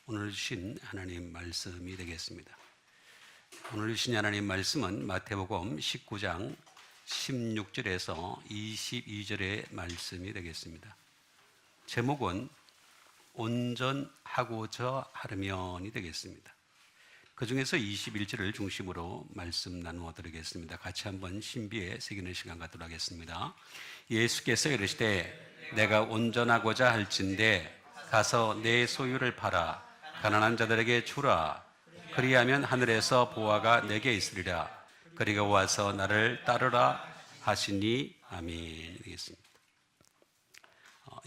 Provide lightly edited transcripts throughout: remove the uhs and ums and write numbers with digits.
오늘 주신 하나님 말씀이 되겠습니다. 오늘 주신 하나님 말씀은 마태복음 19장 16절에서 22절의 말씀이 되겠습니다. 제목은 온전하고자 하려면이 되겠습니다. 그 중에서 21절을 중심으로 말씀 나누어 드리겠습니다. 같이 한번 신비에 새기는 시간 갖도록 하겠습니다. 예수께서 이르시되 내가 온전하고자 할진대 가서 내 소유를 팔아 가난한 자들에게 주라. 그리하면 하늘에서 보화가 내게 있으리라. 그리고 와서 나를 따르라 하시니 아멘. 되겠습니다.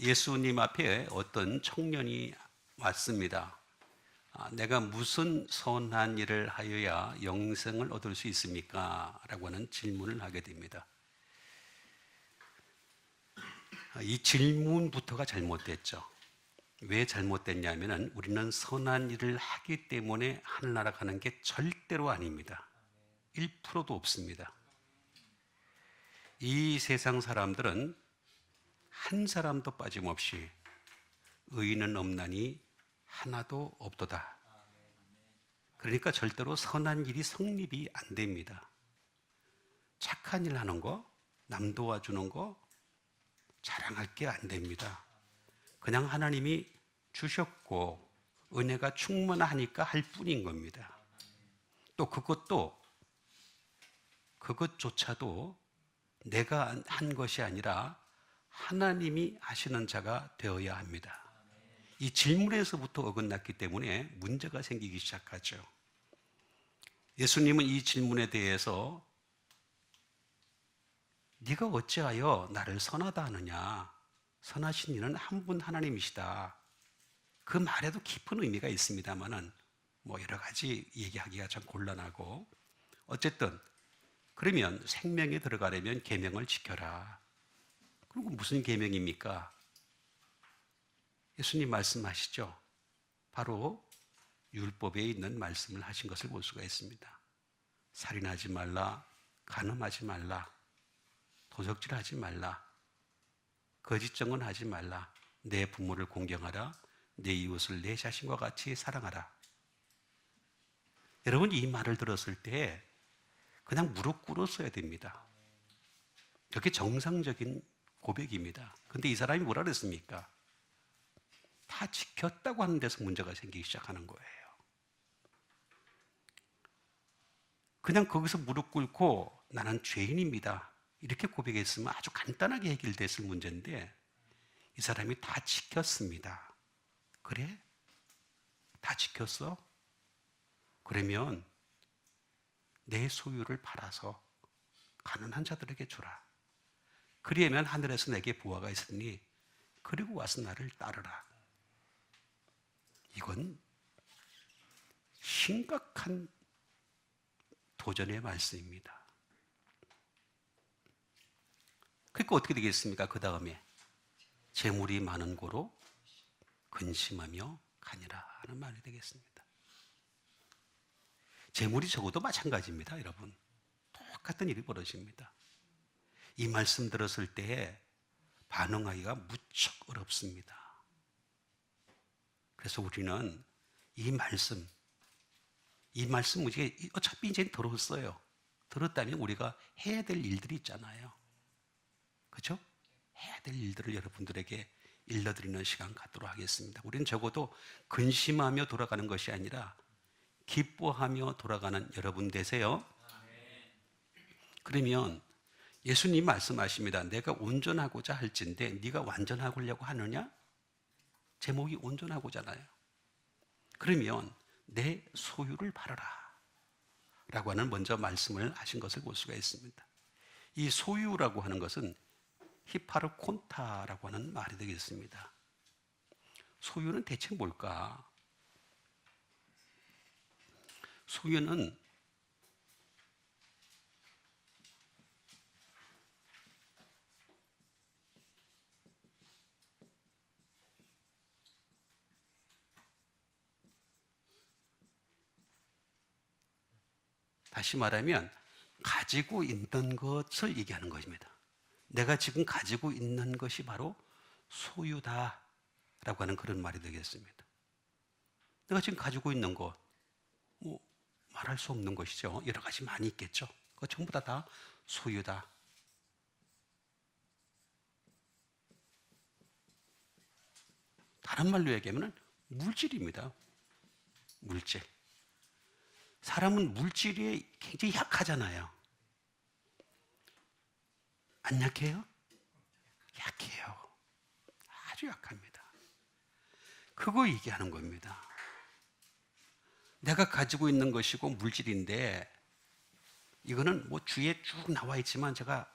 예수님 앞에 어떤 청년이 왔습니다. 내가 무슨 선한 일을 하여야 영생을 얻을 수 있습니까? 라고 하는 질문을 하게 됩니다. 이 질문부터가 잘못됐죠. 왜 잘못됐냐면 우리는 선한 일을 하기 때문에 하늘나라 가는 게 절대로 아닙니다. 1%도 없습니다. 이 세상 사람들은 한 사람도 빠짐없이 의인은 없나니 하나도 없도다. 그러니까 절대로 선한 일이 성립이 안 됩니다. 착한 일 하는 거, 남 도와주는 거 자랑할 게 안 됩니다. 그냥 하나님이 주셨고 은혜가 충만하니까 할 뿐인 겁니다. 또 그것조차도 내가 한 것이 아니라 하나님이 하시는 자가 되어야 합니다. 이 질문에서부터 어긋났기 때문에 문제가 생기기 시작하죠. 예수님은 이 질문에 대해서 네가 어찌하여 나를 선하다 하느냐? 선하신 이는 한 분 하나님이시다. 그 말에도 깊은 의미가 있습니다만은 여러 가지 얘기하기가 참 곤란하고, 어쨌든 그러면 생명에 들어가려면 계명을 지켜라. 그리고 무슨 계명입니까? 예수님 말씀하시죠. 바로 율법에 있는 말씀을 하신 것을 볼 수가 있습니다. 살인하지 말라, 간음하지 말라, 도적질하지 말라, 거짓 증언하지 말라, 내 부모를 공경하라, 내 이웃을 내 자신과 같이 사랑하라. 여러분, 이 말을 들었을 때 그냥 무릎 꿇었어야 됩니다. 그게 정상적인 고백입니다. 그런데 이 사람이 뭐라 그랬습니까? 다 지켰다고 하는 데서 문제가 생기기 시작하는 거예요. 그냥 거기서 무릎 꿇고 나는 죄인입니다, 이렇게 고백했으면 아주 간단하게 해결됐을 문제인데, 이 사람이 다 지켰습니다. 그래? 다 지켰어? 그러면 내 소유를 팔아서 가난한 자들에게 주라. 그리하면 하늘에서 내게 보화가 있으니 그리고 와서 나를 따르라. 이건 심각한 도전의 말씀입니다. 그러니까 어떻게 되겠습니까? 그 다음에 재물이 많은 고로 근심하며 가니라 하는 말이 되겠습니다. 재물이 적어도 마찬가지입니다, 여러분. 똑같은 일이 벌어집니다. 이 말씀 들었을 때 반응하기가 무척 어렵습니다. 그래서 우리는 이 말씀 우리가 어차피 이제 들었어요. 들었다면 우리가 해야 될 일들이 있잖아요. 그렇죠? 해야 될 일들을 여러분들에게 일러드리는 시간 갖도록 하겠습니다. 우리는 적어도 근심하며 돌아가는 것이 아니라 기뻐하며 돌아가는 여러분 되세요. 그러면 예수님 말씀하십니다. 내가 온전하고자 할진대 네가 완전하려고 하느냐? 제목이 온전하고잖아요. 그러면 내 소유를 팔아라 라고 하는 먼저 말씀을 하신 것을 볼 수가 있습니다. 이 소유라고 하는 것은 히파르콘타라고 하는 말이 되겠습니다. 소유는 대체 뭘까? 소유는 다시 말하면 가지고 있는 것을 얘기하는 것입니다. 내가 지금 가지고 있는 것이 바로 소유다라고 하는 그런 말이 되겠습니다. 내가 지금 가지고 있는 거, 뭐 말할 수 없는 것이죠. 여러 가지 많이 있겠죠. 그거 전부 다 소유다. 다른 말로 얘기하면 물질입니다. 물질. 사람은 물질이 굉장히 약하잖아요. 안 약해요? 약해요. 아주 약합니다. 그거 얘기하는 겁니다. 내가 가지고 있는 것이고 물질인데, 이거는 뭐 주위에 쭉 나와 있지만 제가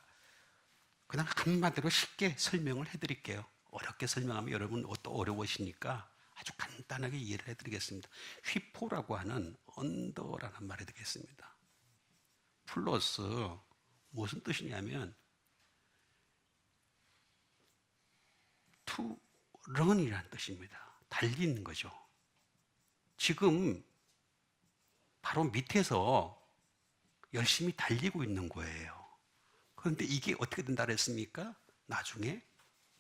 그냥 한마디로 쉽게 설명을 해드릴게요. 어렵게 설명하면 여러분 또 어려우시니까 아주 간단하게 이해를 해드리겠습니다. 휘포라고 하는 언더라는 말이 되겠습니다. 플러스 무슨 뜻이냐면 to run이라는 뜻입니다. 달리는 거죠. 지금 바로 밑에서 열심히 달리고 있는 거예요. 그런데 이게 어떻게 된다 그랬습니까? 나중에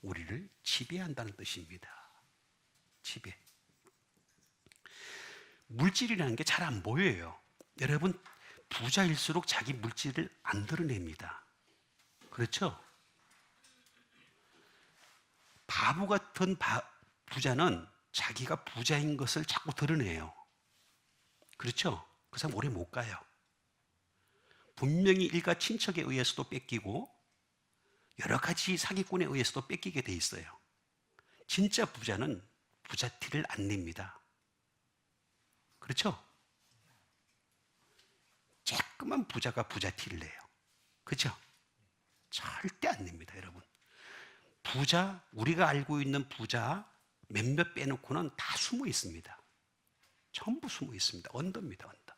우리를 지배한다는 뜻입니다. 지배. 물질이라는 게 잘 안 보여요. 여러분, 부자일수록 자기 물질을 안 드러냅니다. 그렇죠? 바보 같은 부자는 자기가 부자인 것을 자꾸 드러내요. 그렇죠? 그 사람 오래 못 가요. 분명히 일가 친척에 의해서도 뺏기고 여러 가지 사기꾼에 의해서도 뺏기게 돼 있어요. 진짜 부자는 부자 티를 안 냅니다. 그렇죠? 조그만 부자가 부자 티를 내요. 그렇죠? 절대 안 냅니다, 여러분. 부자, 우리가 알고 있는 부자 몇몇 빼놓고는 다 숨어 있습니다. 전부 숨어 있습니다. 언더입니다, 언더.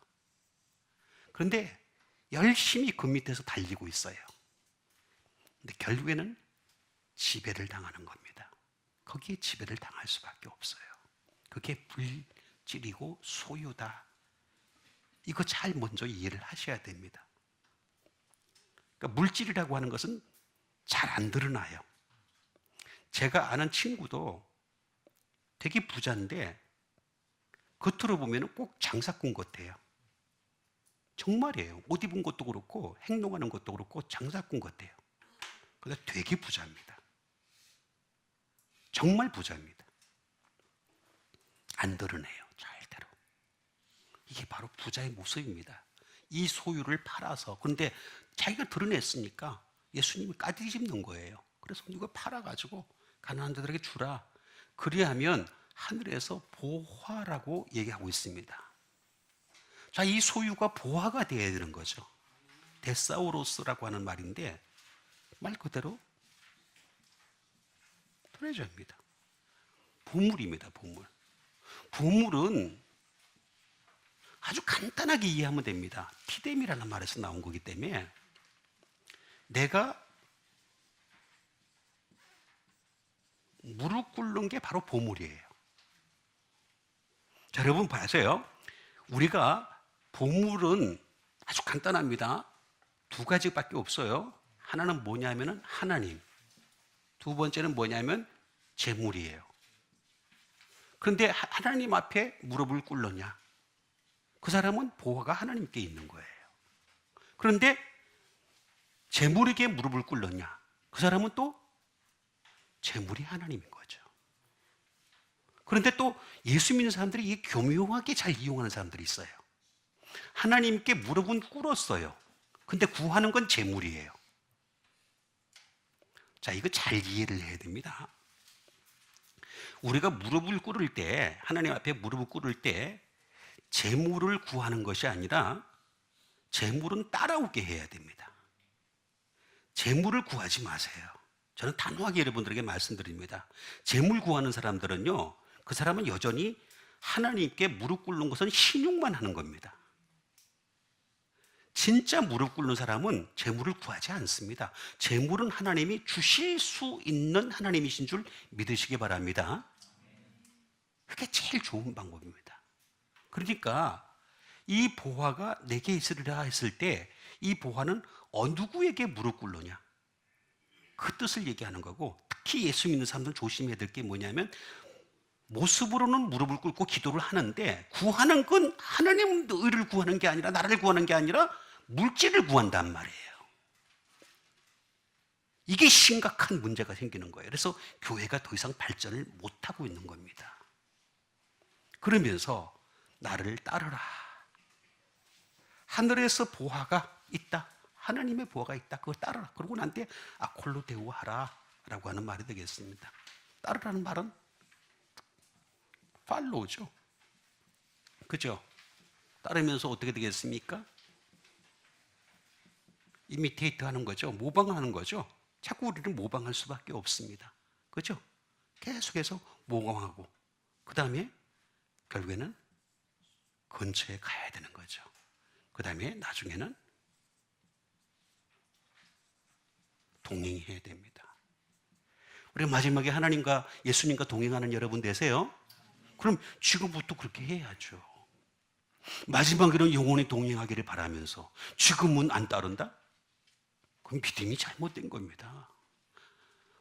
그런데 열심히 그 밑에서 달리고 있어요. 근데 결국에는 지배를 당하는 겁니다. 거기에 지배를 당할 수밖에 없어요. 그게 물질이고 소유다. 이거 잘 먼저 이해를 하셔야 됩니다. 그러니까 물질이라고 하는 것은 잘 안 드러나요. 제가 아는 친구도 되게 부자인데 겉으로 보면 꼭 장사꾼 같아요. 정말이에요. 옷 입은 것도 그렇고 행동하는 것도 그렇고 장사꾼 같아요. 그래서 되게 부자입니다. 정말 부자입니다. 안 드러내요, 절대로. 이게 바로 부자의 모습입니다. 이 소유를 팔아서. 그런데 자기가 드러냈으니까 예수님이 까디 집는 거예요. 그래서 이거 팔아가지고 가난한 자들에게 주라. 그리하면 하늘에서 보화라고 얘기하고 있습니다. 자, 이 소유가 보화가 되어야 되는 거죠. 데사우로스라고 하는 말인데 말 그대로 트레저입니다. 보물입니다, 보물. 보물은 아주 간단하게 이해하면 됩니다. 티뎀이라는 말에서 나온 거기 때문에 내가 무릎 꿇는 게 바로 보물이에요. 자, 여러분 봐세요. 우리가 보물은 아주 간단합니다. 두 가지밖에 없어요. 하나는 뭐냐면 하나님. 두 번째는 뭐냐면 재물이에요. 그런데 하나님 앞에 무릎을 꿇느냐? 그 사람은 보화가 하나님께 있는 거예요. 그런데 재물에게 무릎을 꿇느냐? 그 사람은 또 재물이 하나님인 거죠. 그런데 또 예수 믿는 사람들이 이게 교묘하게 잘 이용하는 사람들이 있어요. 하나님께 무릎은 꿇었어요. 근데 구하는 건 재물이에요. 자, 이거 잘 이해를 해야 됩니다. 우리가 무릎을 꿇을 때, 하나님 앞에 무릎을 꿇을 때 재물을 구하는 것이 아니라 재물은 따라오게 해야 됩니다. 재물을 구하지 마세요. 저는 단호하게 여러분들에게 말씀드립니다. 재물 구하는 사람들은요, 그 사람은 여전히 하나님께 무릎 꿇는 것은 신용만 하는 겁니다. 진짜 무릎 꿇는 사람은 재물을 구하지 않습니다. 재물은 하나님이 주실 수 있는 하나님이신 줄 믿으시기 바랍니다. 그게 제일 좋은 방법입니다. 그러니까 이 보화가 내게 있으리라 했을 때 이 보화는 누구에게 무릎 꿇느냐? 그 뜻을 얘기하는 거고, 특히 예수 믿는 사람들은 조심해야 될 게 뭐냐면 모습으로는 무릎을 꿇고 기도를 하는데 구하는 건 하나님 의를 구하는 게 아니라 나라를 구하는 게 아니라 물질을 구한단 말이에요. 이게 심각한 문제가 생기는 거예요. 그래서 교회가 더 이상 발전을 못하고 있는 겁니다. 그러면서 나를 따르라. 하늘에서 보화가 있다. 하나님의 보화가 있다. 그걸 따르라. 그러고 난 뒤에 아콜로 대우하라 라고 하는 말이 되겠습니다. 따르라는 말은 팔로우죠. 그죠? 따르면서 어떻게 되겠습니까? 이미테이트 하는 거죠. 모방하는 거죠. 자꾸 우리는 모방할 수밖에 없습니다. 그죠? 계속해서 모방하고 그 다음에 결국에는 근처에 가야 되는 거죠. 그 다음에 나중에는 동행해야 됩니다. 우리 마지막에 하나님과 예수님과 동행하는 여러분 되세요? 그럼 지금부터 그렇게 해야죠. 마지막에는 영원히 동행하기를 바라면서 지금은 안 따른다? 그럼 믿음이 잘못된 겁니다.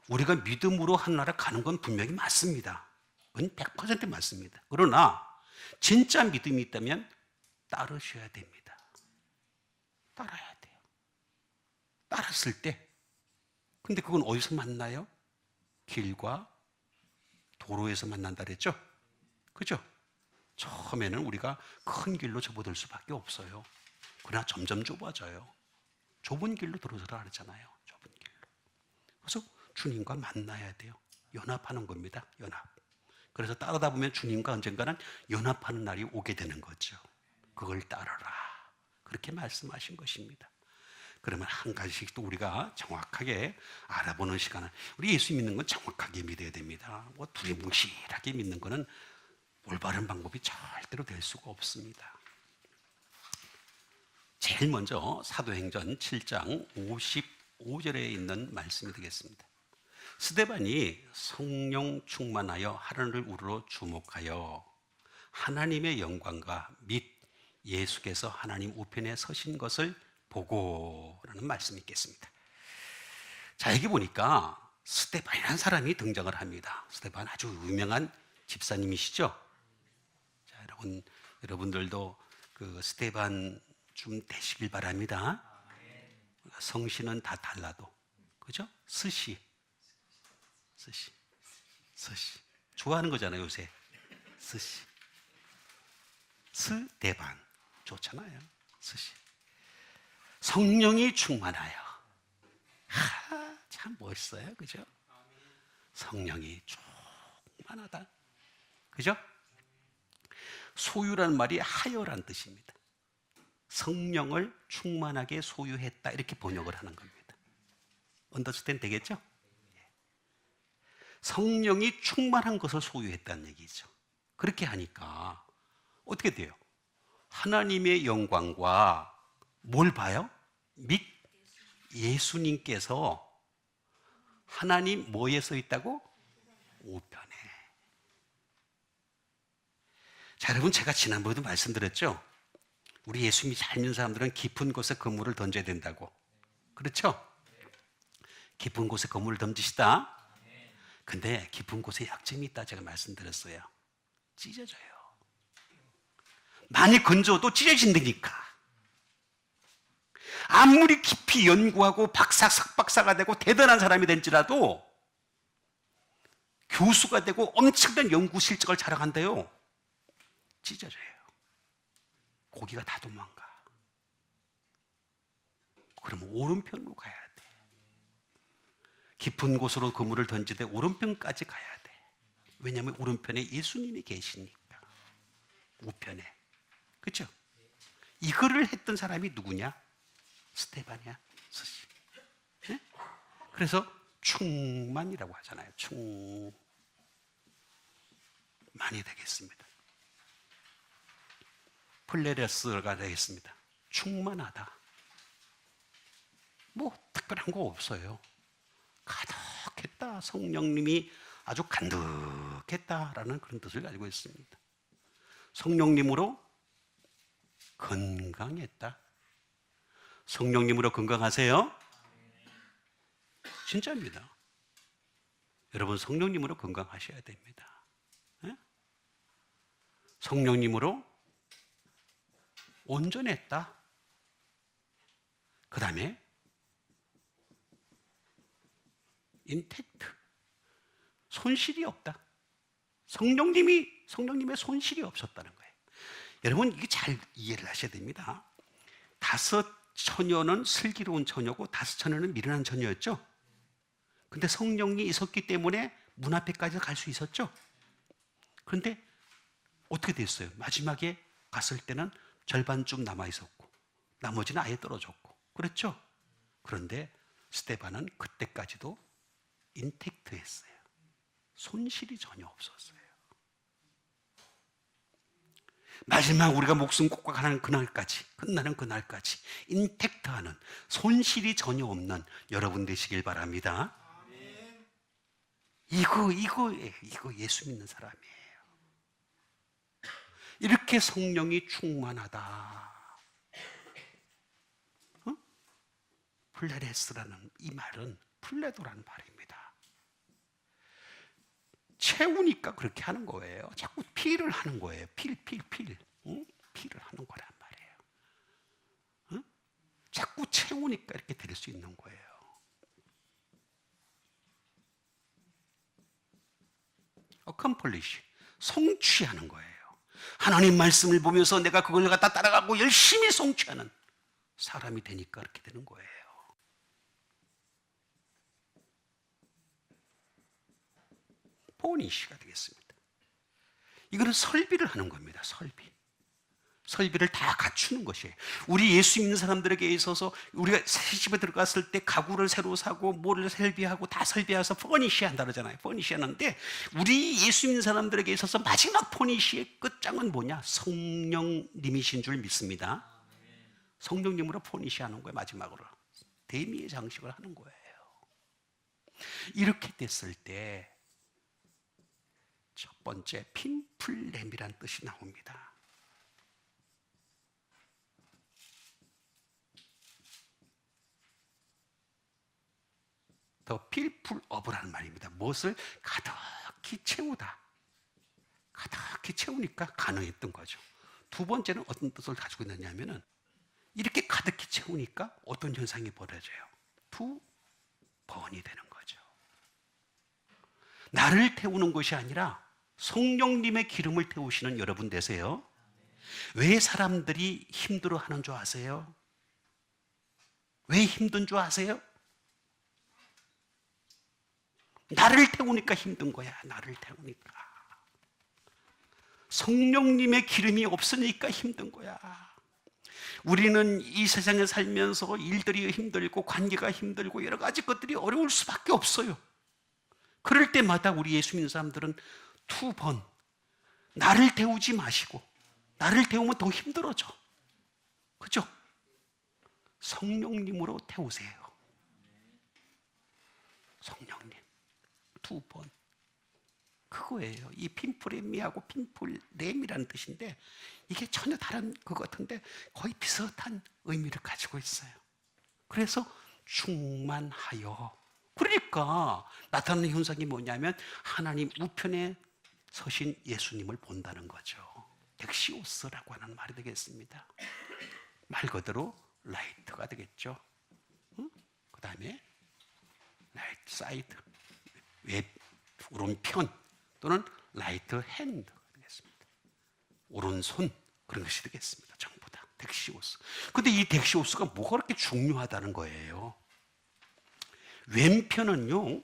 우리가 믿음으로 하나님 가는 건 분명히 맞습니다. 그건 100% 맞습니다. 그러나 진짜 믿음이 있다면 따르셔야 됩니다. 따라야 돼요. 따랐을 때 근데 그건 어디서 만나요? 길과 도로에서 만난다 그랬죠? 그죠? 처음에는 우리가 큰 길로 접어들 수밖에 없어요. 그러나 점점 좁아져요. 좁은 길로 들어서라 그랬잖아요. 좁은 길로. 그래서 주님과 만나야 돼요. 연합하는 겁니다. 연합. 그래서 따르다 보면 주님과 언젠가는 연합하는 날이 오게 되는 거죠. 그걸 따르라. 그렇게 말씀하신 것입니다. 그러면 한 가지씩 또 우리가 정확하게 알아보는 시간을, 우리 예수 믿는 건 정확하게 믿어야 됩니다. 뭐 두리뭉실하게 믿는 거는 올바른 방법이 절대로 될 수가 없습니다. 제일 먼저 사도행전 7장 55절에 있는 말씀이 되겠습니다. 스데반이 성령 충만하여 하늘을 우러러 주목하여 하나님의 영광과 및 예수께서 하나님 우편에 서신 것을 보고라는 말씀이 있겠습니다. 자, 여기 보니까 스데반이라는 사람이 등장을 합니다. 스데반 아주 유명한 집사님이시죠. 자, 여러분들도 그 스데반 좀 되시길 바랍니다. 성씨는 다 달라도, 그죠? 스시 좋아하는 거잖아요 요새. 스데반 좋잖아요. 스시. 성령이 충만하여. 참 멋있어요, 그죠? 성령이 충만하다, 그죠? 소유라는 말이 하여란 뜻입니다. 성령을 충만하게 소유했다, 이렇게 번역을 하는 겁니다. 언더스탠드 되겠죠? 성령이 충만한 것을 소유했다는 얘기죠. 그렇게 하니까 어떻게 돼요? 하나님의 영광과 뭘 봐요? 및 예수님께서 하나님 뭐에 서 있다고? 우편에. 자, 여러분, 제가 지난번에도 말씀드렸죠? 우리 예수님이 잘 믿는 사람들은 깊은 곳에 그물을 던져야 된다고. 그렇죠? 깊은 곳에 그물을 던지시다. 근데 깊은 곳에 약점이 있다 제가 말씀드렸어요. 찢어져요. 많이 건져도 찢어진다니까. 아무리 깊이 연구하고 석박사가 되고 대단한 사람이 된지라도 교수가 되고 엄청난 연구 실적을 자랑한대요. 찢어져요. 고기가 다 도망가. 그러면 오른편으로 가야 돼. 깊은 곳으로 그물을 던지되 오른편까지 가야 돼. 왜냐하면 오른편에 예수님이 계시니까. 우편에. 그렇죠? 이거를 했던 사람이 누구냐? 스데반이야. 네? 그래서 충만이라고 하잖아요. 충만이 되겠습니다. 플레레스가 되겠습니다. 충만하다. 뭐 특별한 거 없어요. 가득했다. 성령님이 아주 간득했다라는 그런 뜻을 가지고 있습니다. 성령님으로 건강했다. 성령님으로 건강하세요? 진짜입니다. 여러분, 성령님으로 건강하셔야 됩니다. 네? 성령님으로 온전했다. 그 다음에 인텍트, 손실이 없다. 성령님의 손실이 없었다는 거예요. 여러분, 이게 잘 이해를 하셔야 됩니다. 5 처녀는 슬기로운 처녀고 5 처녀는 미련한 처녀였죠. 근데 성령이 있었기 때문에 문 앞에까지 갈 수 있었죠. 그런데 어떻게 됐어요? 마지막에 갔을 때는 절반쯤 남아 있었고 나머지는 아예 떨어졌고 그랬죠. 그런데 스데반은 그때까지도 인텍트했어요. 손실이 전혀 없었어요. 마지막 우리가 목숨 꽂고 가는 그날까지, 끝나는 그날까지 인텍트하는, 손실이 전혀 없는 여러분 되시길 바랍니다. 이거 예수 믿는 사람이에요. 이렇게 성령이 충만하다. 플레레스라는 이 말은 플레도라는 말입니다. 채우니까 그렇게 하는 거예요. 자꾸 필을 하는 거예요. 필. 필을 하는 거란 말이에요. 자꾸 채우니까 이렇게 될 수 있는 거예요. accomplish, 성취하는 거예요. 하나님 말씀을 보면서 내가 그걸 갖다 따라가고 열심히 성취하는 사람이 되니까 그렇게 되는 거예요. 포니시가 되겠습니다. 이거는 설비를 하는 겁니다. 설비를 다 갖추는 것이에요. 우리 예수 믿는 사람들에게 있어서 우리가 새 집에 들어갔을 때 가구를 새로 사고 뭐를 설비하고 다 설비해서 포니시 한다 그러잖아요. 포니시 하는데 우리 예수 믿는 사람들에게 있어서 마지막 포니시의 끝장은 뭐냐? 성령님이신 줄 믿습니다. 성령님으로 포니시 하는 거예요. 마지막으로 대미의 장식을 하는 거예요. 이렇게 됐을 때 첫 번째 핀플렘이란 뜻이 나옵니다. 더 필풀업이라는 말입니다. 무엇을 가득히 채우다. 가득히 채우니까 가능했던 거죠. 두 번째는 어떤 뜻을 가지고 있느냐면은 이렇게 가득히 채우니까 어떤 현상이 벌어져요? 2번이 되는 거죠. 나를 태우는 것이 아니라 성령님의 기름을 태우시는 여러분 되세요. 왜 사람들이 힘들어하는 줄 아세요? 왜 힘든 줄 아세요? 나를 태우니까 힘든 거야. 나를 태우니까. 성령님의 기름이 없으니까 힘든 거야. 우리는 이 세상에 살면서 일들이 힘들고 관계가 힘들고 여러 가지 것들이 어려울 수밖에 없어요. 그럴 때마다 우리 예수 믿는 사람들은 2번 나를 태우지 마시고, 나를 태우면 더 힘들어져. 그죠? 성령님으로 태우세요. 성령님 2번. 그거예요. 이 핀프레미하고 핀플렘이라는 뜻인데 이게 전혀 다른 것 같은데 거의 비슷한 의미를 가지고 있어요. 그래서 충만하여. 그러니까 나타나는 현상이 뭐냐면 하나님 우편에 서신 예수님을 본다는 거죠. 덱시오스라고 하는 말이 되겠습니다. 말 그대로 라이트가 되겠죠. 그 다음에 라이트 사이드, 오른편 또는 라이트 핸드가 되겠습니다. 오른손, 그런 것이 되겠습니다. 전부 다 덱시오스. 근데 이 덱시오스가 뭐가 그렇게 중요하다는 거예요? 왼편은요,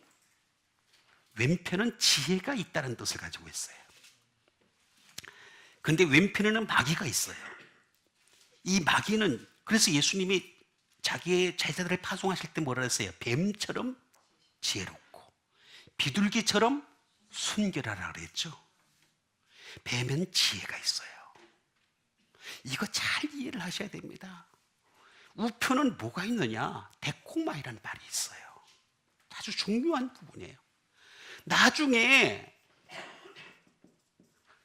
왼편은 지혜가 있다는 뜻을 가지고 있어요. 근데 왼편에는 마귀가 있어요. 이 마귀는, 그래서 예수님이 자기의 제자들을 파송하실 때 뭐라 했어요? 뱀처럼 지혜롭고 비둘기처럼 순결하라 그랬죠. 뱀은 지혜가 있어요. 이거 잘 이해를 하셔야 됩니다. 우편은 뭐가 있느냐? 데코마이라는 말이 있어요. 아주 중요한 부분이에요. 나중에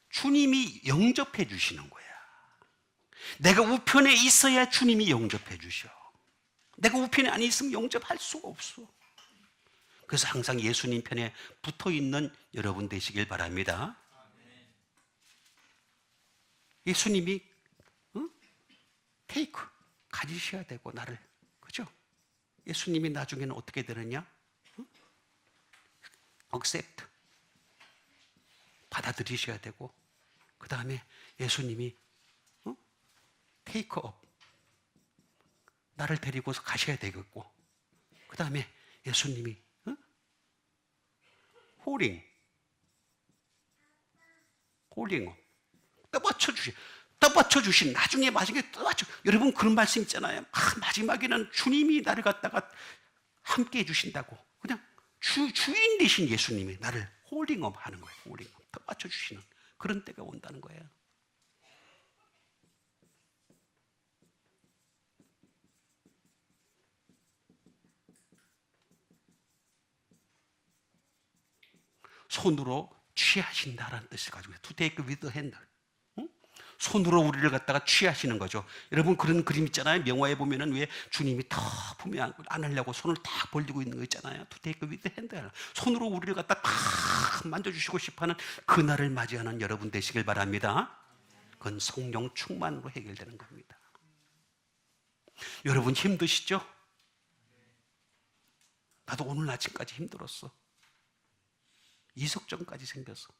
주님이 영접해 주시는 거야. 내가 우편에 있어야 주님이 영접해 주셔. 내가 우편에 안 있으면 영접할 수가 없어. 그래서 항상 예수님 편에 붙어 있는 여러분 되시길 바랍니다. 예수님이 테이크 가지셔야 되고 나를, 그죠? 예수님이 나중에는 어떻게 되느냐? accept, 받아들이셔야 되고, 그 다음에 예수님이 take up, 나를 데리고서 가셔야 되겠고, 그 다음에 예수님이 홀링 떠받쳐 주신 나중에 여러분 그런 말씀 있잖아요. 마지막에는 주님이 나를 갖다가 함께 해주신다고. 그냥 주인 되신 예수님이 나를 홀링업 하는 거예요. 홀링업, 떠받쳐 주시는 그런 때가 온다는 거예요. 손으로 취하신다라는 뜻을 가지고 to take with the hand. 손으로 우리를 갖다가 취하시는 거죠. 여러분 그런 그림 있잖아요. 명화에 보면은 왜 주님이 탁 보면 안 하려고 손을 딱 벌리고 있는 거 있잖아요. to take with the hand. 손으로 우리를 갖다 탁 만져주시고 싶어하는 그날을 맞이하는 여러분 되시길 바랍니다. 그건 성령 충만으로 해결되는 겁니다. 여러분 힘드시죠? 나도 오늘 아침까지 힘들었어. 이석정까지 생겼어.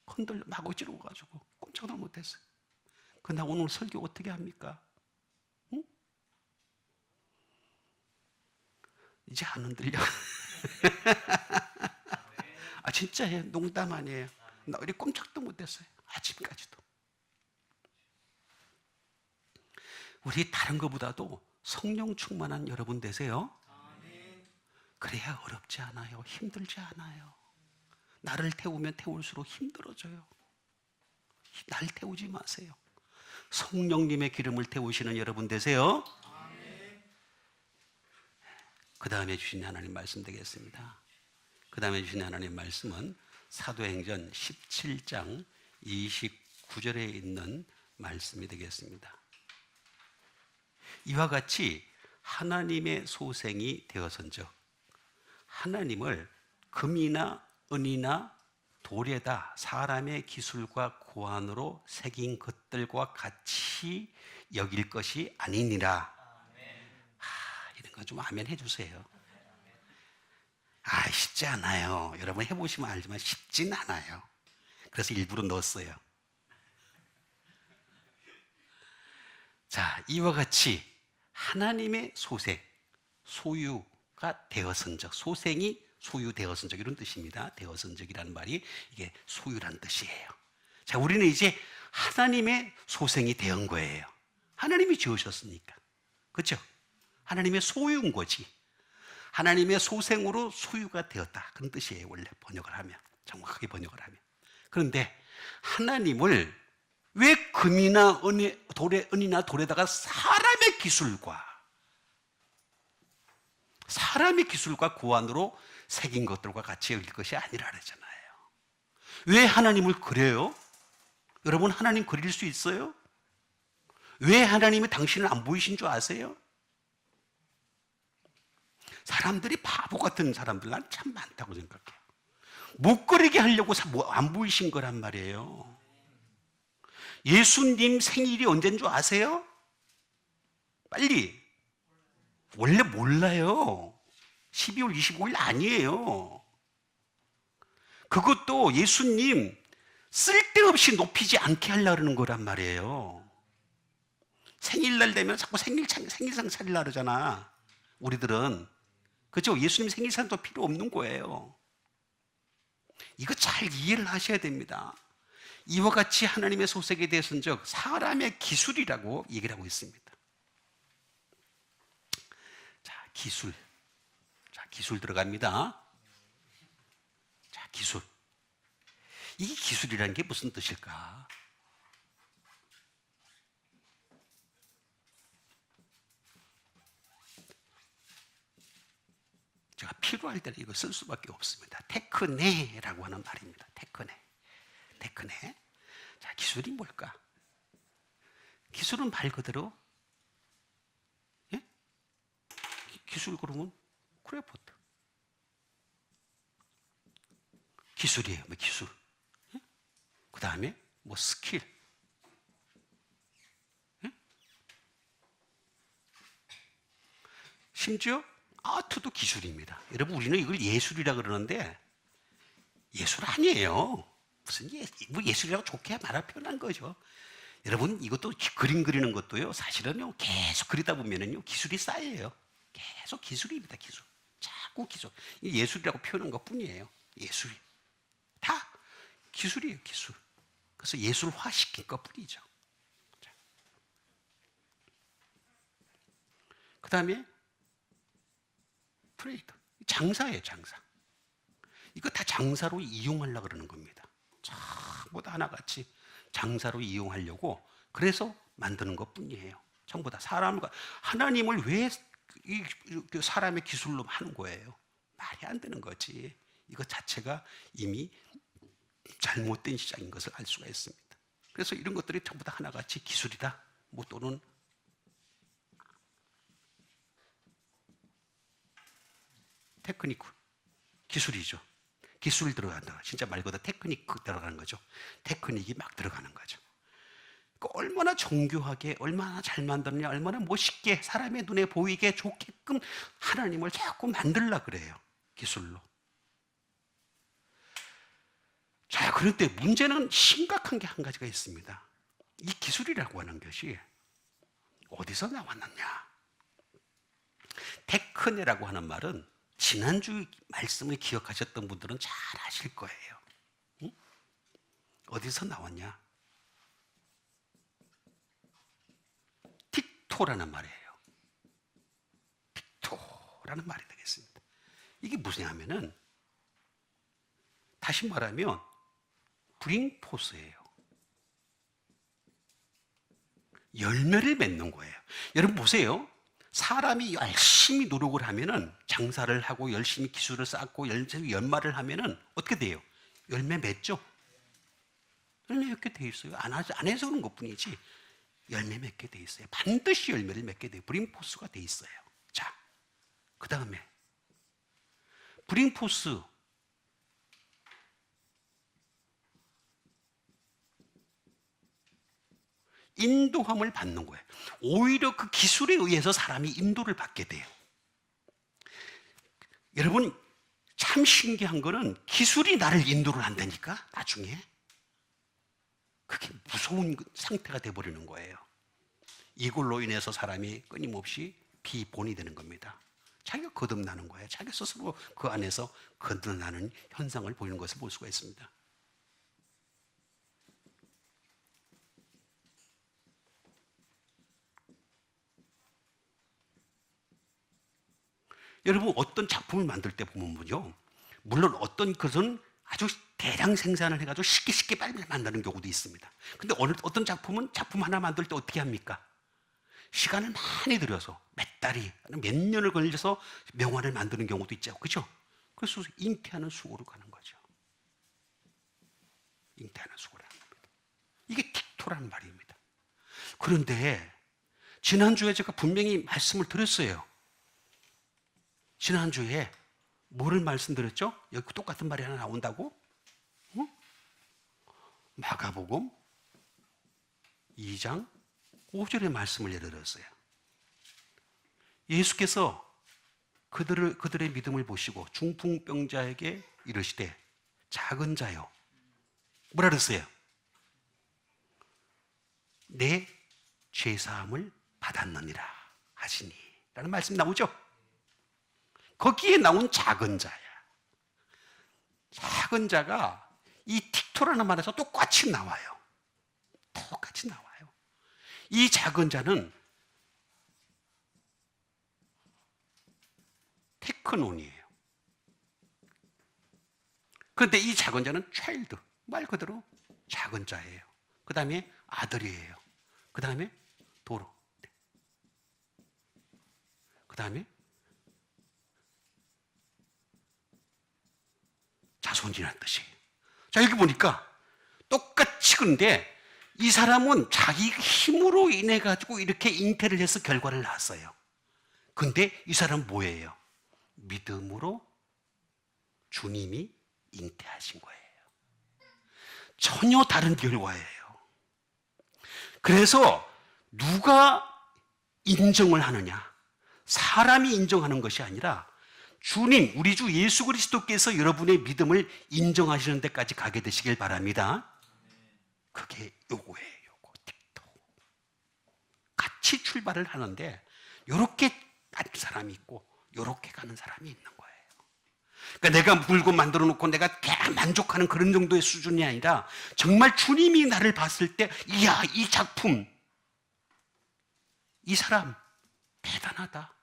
흔들려 막 어지러워가지고 꼼짝도 못했어요. 근데 오늘 설교 어떻게 합니까? 응? 이제 안 흔들려. 진짜예요. 농담 아니에요. 나 우리 꼼짝도 못했어요. 아침까지도. 우리 다른 것보다도 성령 충만한 여러분 되세요. 그래야 어렵지 않아요. 힘들지 않아요. 나를 태우면 태울수록 힘들어져요. 날 태우지 마세요. 성령님의 기름을 태우시는 여러분 되세요. 그 다음에 주신 하나님 말씀 되겠습니다. 그 다음에 주신 하나님 말씀은 사도행전 17장 29절에 있는 말씀이 되겠습니다. 이와 같이 하나님의 소생이 되어선즉 하나님을 금이나 은이나 돌에다 사람의 기술과 고안으로 새긴 것들과 같이 여길 것이 아니니라. 이런 거 좀 아멘 해주세요. 쉽지 않아요. 여러분 해보시면 알지만 쉽진 않아요. 그래서 일부러 넣었어요. 자, 이와 같이 하나님의 소생, 소유가 되어선즉, 소생이 소유되어선즉 이런 뜻입니다. 되어선즉이라는 말이 이게 소유라는 뜻이에요. 자, 우리는 이제 하나님의 소생이 되은 거예요. 하나님이 지으셨으니까. 그렇죠? 하나님의 소유인 거지. 하나님의 소생으로 소유가 되었다. 그런 뜻이에요. 원래 번역을 하면. 정확하게 번역을 하면. 그런데 하나님을 왜 금이나 은이나 돌에다가 사람의 기술과 고안으로 새긴 것들과 같이 여길 것이 아니라 그러잖아요. 왜 하나님을 그려요? 여러분 하나님 그릴 수 있어요? 왜 하나님이 당신을 안 보이신 줄 아세요? 사람들이 바보 같은 사람들 난 참 많다고 생각해요. 못 그리게 하려고 안 보이신 거란 말이에요. 예수님 생일이 언제인 줄 아세요? 빨리. 원래 몰라요. 12월 25일 아니에요. 그것도 예수님 쓸데없이 높이지 않게 하려고 하는 거란 말이에요. 생일날 되면 자꾸 생일상 차리려고 그러잖아. 우리들은. 그죠? 예수님 생일상도 필요 없는 거예요. 이거 잘 이해를 하셔야 됩니다. 이와 같이 하나님의 소색에 대해서는 사람의 기술이라고 얘기를 하고 있습니다. 자, 기술. 자, 기술 들어갑니다. 자, 기술. 이 기술이라는 게 무슨 뜻일까? 제가 필요할 때는 이거 쓸 수밖에 없습니다. 테크네라고 하는 말입니다. 테크네. 자, 기술이 뭘까? 기술은 말 그대로, 예? 기술 그러면 크래프트. 기술이에요. 뭐 기술. 예? 그 다음에 뭐 스킬. 심지어 아트도 기술입니다. 여러분, 우리는 이걸 예술이라 그러는데 예술 아니에요. 무슨 뭐 예술이라고 좋게 말할 표현한 거죠. 여러분, 이것도 그림 그리는 것도요, 사실은요, 계속 그리다 보면은요, 기술이 쌓여요. 계속 기술입니다, 기술. 자꾸 기술. 예술이라고 표현한 것 뿐이에요. 예술이. 다 기술이에요, 기술. 그래서 예술화 시킨 것 뿐이죠. 그 다음에 트레이드. 장사예요, 장사. 이거 다 장사로 이용하려고 그러는 겁니다. 전부 다 하나같이 장사로 이용하려고 그래서 만드는 것 뿐이에요. 전부 다 사람과 하나님을 왜 사람의 기술로 하는 거예요? 말이 안 되는 거지. 이거 자체가 이미 잘못된 시작인 것을 알 수가 있습니다. 그래서 이런 것들이 전부 다 하나같이 기술이다, 뭐 또는 테크니크, 기술이죠. 기술이 들어간다. 진짜 말 그대로 테크니크 들어가는 거죠. 테크닉이 막 들어가는 거죠. 그러니까 얼마나 정교하게, 얼마나 잘 만드느냐, 얼마나 멋있게 사람의 눈에 보이게 좋게끔 하나님을 자꾸 만들려고 그래요. 기술로. 자, 그런데 문제는 심각한 게 한 가지가 있습니다. 이 기술이라고 하는 것이 어디서 나왔느냐? 테크네라고 하는 말은 지난주 말씀을 기억하셨던 분들은 잘 아실 거예요. 응? 어디서 나왔냐? 틱토라는 말이에요. 틱토라는 말이 되겠습니다. 이게 무엇이냐면은, 다시 말하면 브링포스예요. 열매를 맺는 거예요. 여러분 보세요. 사람이 열심히 노력을 하면은, 장사를 하고 열심히 기술을 쌓고 열심히 연말을 하면은 어떻게 돼요? 열매 맺죠? 열매 맺게 돼 있어요. 안 해서 그런 것 뿐이지 열매 맺게 돼 있어요. 반드시 열매를 맺게 돼요. 브링포스가 돼 있어요. 자, 그 다음에 브링포스, 인도함을 받는 거예요. 오히려 그 기술에 의해서 사람이 인도를 받게 돼요. 여러분, 참 신기한 거는 기술이 나를 인도를 한다니까, 나중에. 그게 무서운 상태가 돼버리는 거예요. 이걸로 인해서 사람이 끊임없이 비본이 되는 겁니다. 자기가 거듭나는 거예요. 자기 스스로 그 안에서 거듭나는 현상을 보이는 것을 볼 수가 있습니다. 여러분, 어떤 작품을 만들 때 보면요, 물론 어떤 것은 아주 대량 생산을 해가지고 쉽게 빨리 만드는 경우도 있습니다. 근데 어떤 작품은 작품 하나 만들 때 어떻게 합니까? 시간을 많이 들여서 몇 달이, 몇 년을 걸려서 명화를 만드는 경우도 있죠. 그죠? 그래서 잉태하는 수고로 가는 거죠. 잉태하는 수고를 하는 겁니다. 이게 틱토라는 말입니다. 그런데 지난주에 제가 분명히 말씀을 드렸어요. 지난주에 뭐를 말씀드렸죠? 여기 똑같은 말이 하나 나온다고? 응? 마가복음 2장 5절의 말씀을 예를 들었어요. 예수께서 그들의 믿음을 보시고 중풍병자에게 이르시되, 작은 자여, 뭐라 그랬어요? 내 죄사함을 받았느니라 하시니 라는 말씀 나오죠? 거기에 나온 작은 자야. 작은 자가 이 틱토라는 말에서 똑같이 나와요. 똑같이 나와요. 이 작은 자는 테크논이에요. 그런데 이 작은 자는 차일드, 말 그대로 작은 자예요. 그 다음에 아들이에요. 그 다음에 도로. 그 다음에 자손이라는 뜻이에요. 자, 여기 보니까 똑같이, 그런데 이 사람은 자기 힘으로 인해 가지고 이렇게 잉태를 해서 결과를 낳았어요. 근데 이 사람은 뭐예요? 믿음으로 주님이 잉태하신 거예요. 전혀 다른 결과예요. 그래서 누가 인정을 하느냐? 사람이 인정하는 것이 아니라 주님, 우리 주 예수 그리스도께서 여러분의 믿음을 인정하시는 데까지 가게 되시길 바랍니다. 그게 요거예요. 요거 틱톡. 같이 출발을 하는데 요렇게 가는 사람이 있고 요렇게 가는 사람이 있는 거예요. 그러니까 내가 물건 만들어 놓고 내가 그냥 만족하는 그런 정도의 수준이 아니라 정말 주님이 나를 봤을 때 이야, 이 작품, 이 사람 대단하다,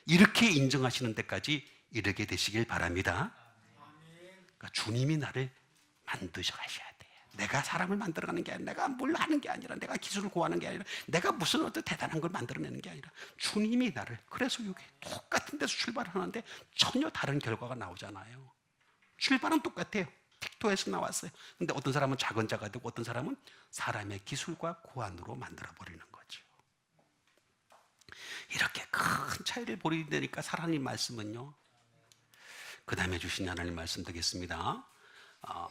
이렇게 인정하시는 데까지 이르게 되시길 바랍니다. 그러니까 주님이 나를 만드셔 가셔야 돼. 내가 사람을 만들어가는 게 아니라, 내가 뭘 하는 게 아니라, 내가 기술을 구하는 게 아니라, 내가 무슨 어떤 대단한 걸 만들어내는 게 아니라 주님이 나를. 그래서 여기 똑같은 데서 출발하는데 전혀 다른 결과가 나오잖아요. 출발은 똑같아요. 틱토에서 나왔어요. 근데 어떤 사람은 작은 자가 되고 어떤 사람은 사람의 기술과 고안으로 만들어버리는 거죠. 이렇게 큰 차이를 보이니까 하나님 말씀은요. 그 다음에 주신 하나님 말씀 되겠습니다.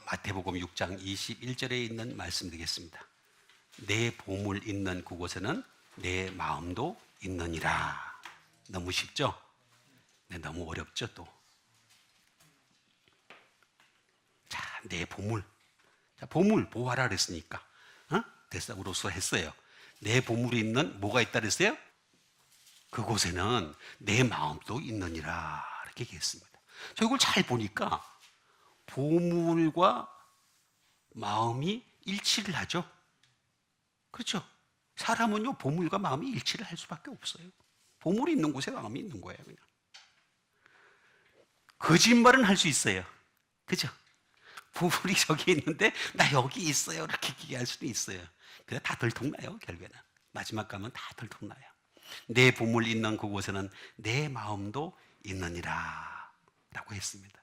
마태복음 6장 21절에 있는 말씀 되겠습니다. 내 보물 있는 그곳에는 내 마음도 있느니라. 너무 쉽죠? 네, 너무 어렵죠 또. 자, 내 보물. 자, 보물 보아라 그랬으니까 대사으로서 했어요. 내 보물이 있는 뭐가 있다 그랬어요? 그곳에는 내 마음도 있느니라 이렇게 얘기했습니다. 저 이걸 잘 보니까 보물과 마음이 일치를 하죠. 그렇죠? 사람은요, 보물과 마음이 일치를 할 수밖에 없어요. 보물이 있는 곳에 마음이 있는 거예요, 그냥. 거짓말은 할 수 있어요. 그죠? 보물이 저기 있는데 나 여기 있어요 이렇게 얘기할 수도 있어요. 근데 다 들통나요, 결국에는. 마지막 가면 다 들통나요. 내 보물 있는 그곳에는 내 마음도 있느니라 라고 했습니다.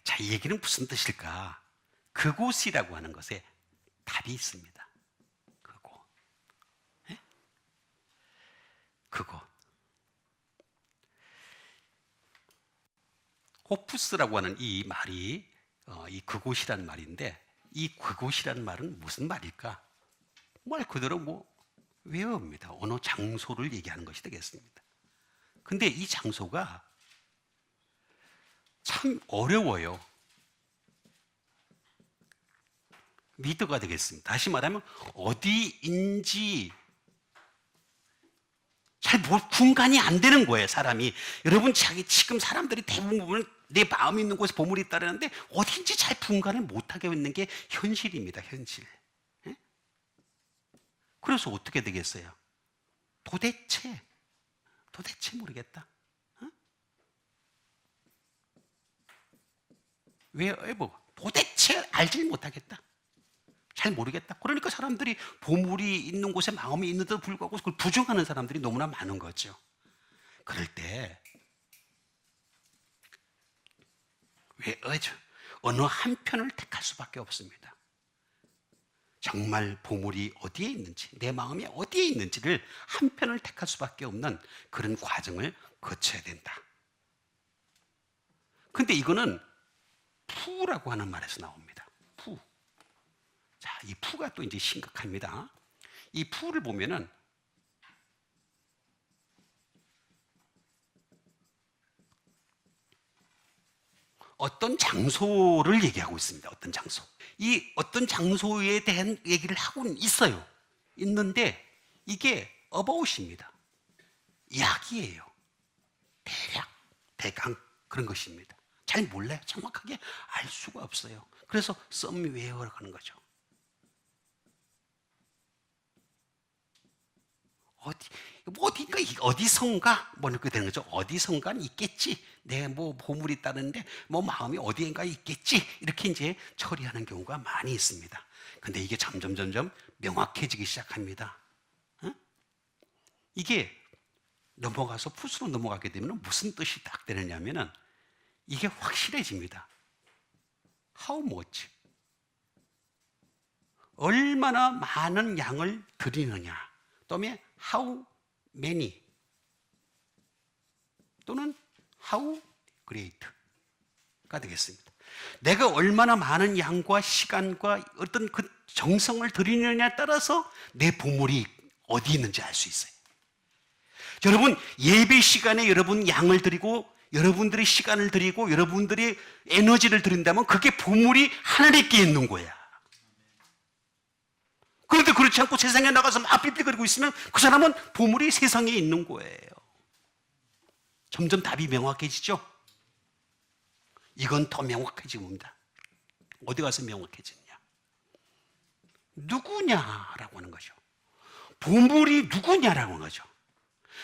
자, 이 얘기는 무슨 뜻일까? 그곳이라고 하는 것에 답이 있습니다. 그곳. 네? 그곳. 호푸스라고 하는 이 말이 이 그곳이란 말인데, 이 그곳이란 말은 무슨 말일까? 말 그대로 뭐 외웁니다. 어느 장소를 얘기하는 것이 되겠습니다. 근데 이 장소가 참 어려워요. 미드가 되겠습니다. 다시 말하면 어디인지 잘 분간이 안 되는 거예요, 사람이. 여러분, 지금 사람들이 대부분 보면 내 마음이 있는 곳에 보물이 있다는데 어딘지 잘 분간을 못하게 있는 게 현실입니다, 현실. 예? 그래서 어떻게 되겠어요? 도대체 모르겠다. 왜, 도대체 알질 못하겠다. 잘 모르겠다. 그러니까 사람들이 보물이 있는 곳에 마음이 있는데도 불구하고 그걸 부정하는 사람들이 너무나 많은 거죠. 그럴 때 어느 한편을 택할 수밖에 없습니다. 정말 보물이 어디에 있는지, 내 마음이 어디에 있는지를 한편을 택할 수밖에 없는 그런 과정을 거쳐야 된다. 근데 이거는 푸라고 하는 말에서 나옵니다. 푸. 자, 이 푸가 또 이제 심각합니다. 이 푸를 보면은 어떤 장소를 얘기하고 있습니다. 어떤 장소. 이 어떤 장소에 대한 얘기를 하고는 있어요. 있는데 이게 about입니다. 이야기예요. 대략, 대강 그런 것입니다. 잘 몰라요. 정확하게 알 수가 없어요. 그래서 somewhere라고 하는 거죠. 어디가 어디선가 뭐 이렇게 되는 거죠. 어디선가는 있겠지. 내 뭐 보물이 있다는데 뭐 마음이 어디인가 있겠지. 이렇게 이제 처리하는 경우가 많이 있습니다. 근데 이게 점점 명확해지기 시작합니다. 이게 넘어가서 푸스로 넘어가게 되면 무슨 뜻이 딱 되느냐면은 이게 확실해집니다. How much? 얼마나 많은 양을 드리느냐. 또는 how many 또는 how great가 되겠습니다. 내가 얼마나 많은 양과 시간과 어떤 그 정성을 들이느냐에 따라서 내 보물이 어디 있는지 알 수 있어요. 여러분, 예배 시간에 여러분 양을 드리고 여러분들의 시간을 드리고 여러분들의 에너지를 드린다면 그게 보물이 하나님께 있는 거야. 그런데 그렇지 않고 세상에 나가서 막 삐삐거리고 있으면 그 사람은 보물이 세상에 있는 거예요. 점점 답이 명확해지죠? 이건 더 명확해집니다. 어디 가서 명확해지느냐? 누구냐라고 하는 거죠. 보물이 누구냐라고 하는 거죠.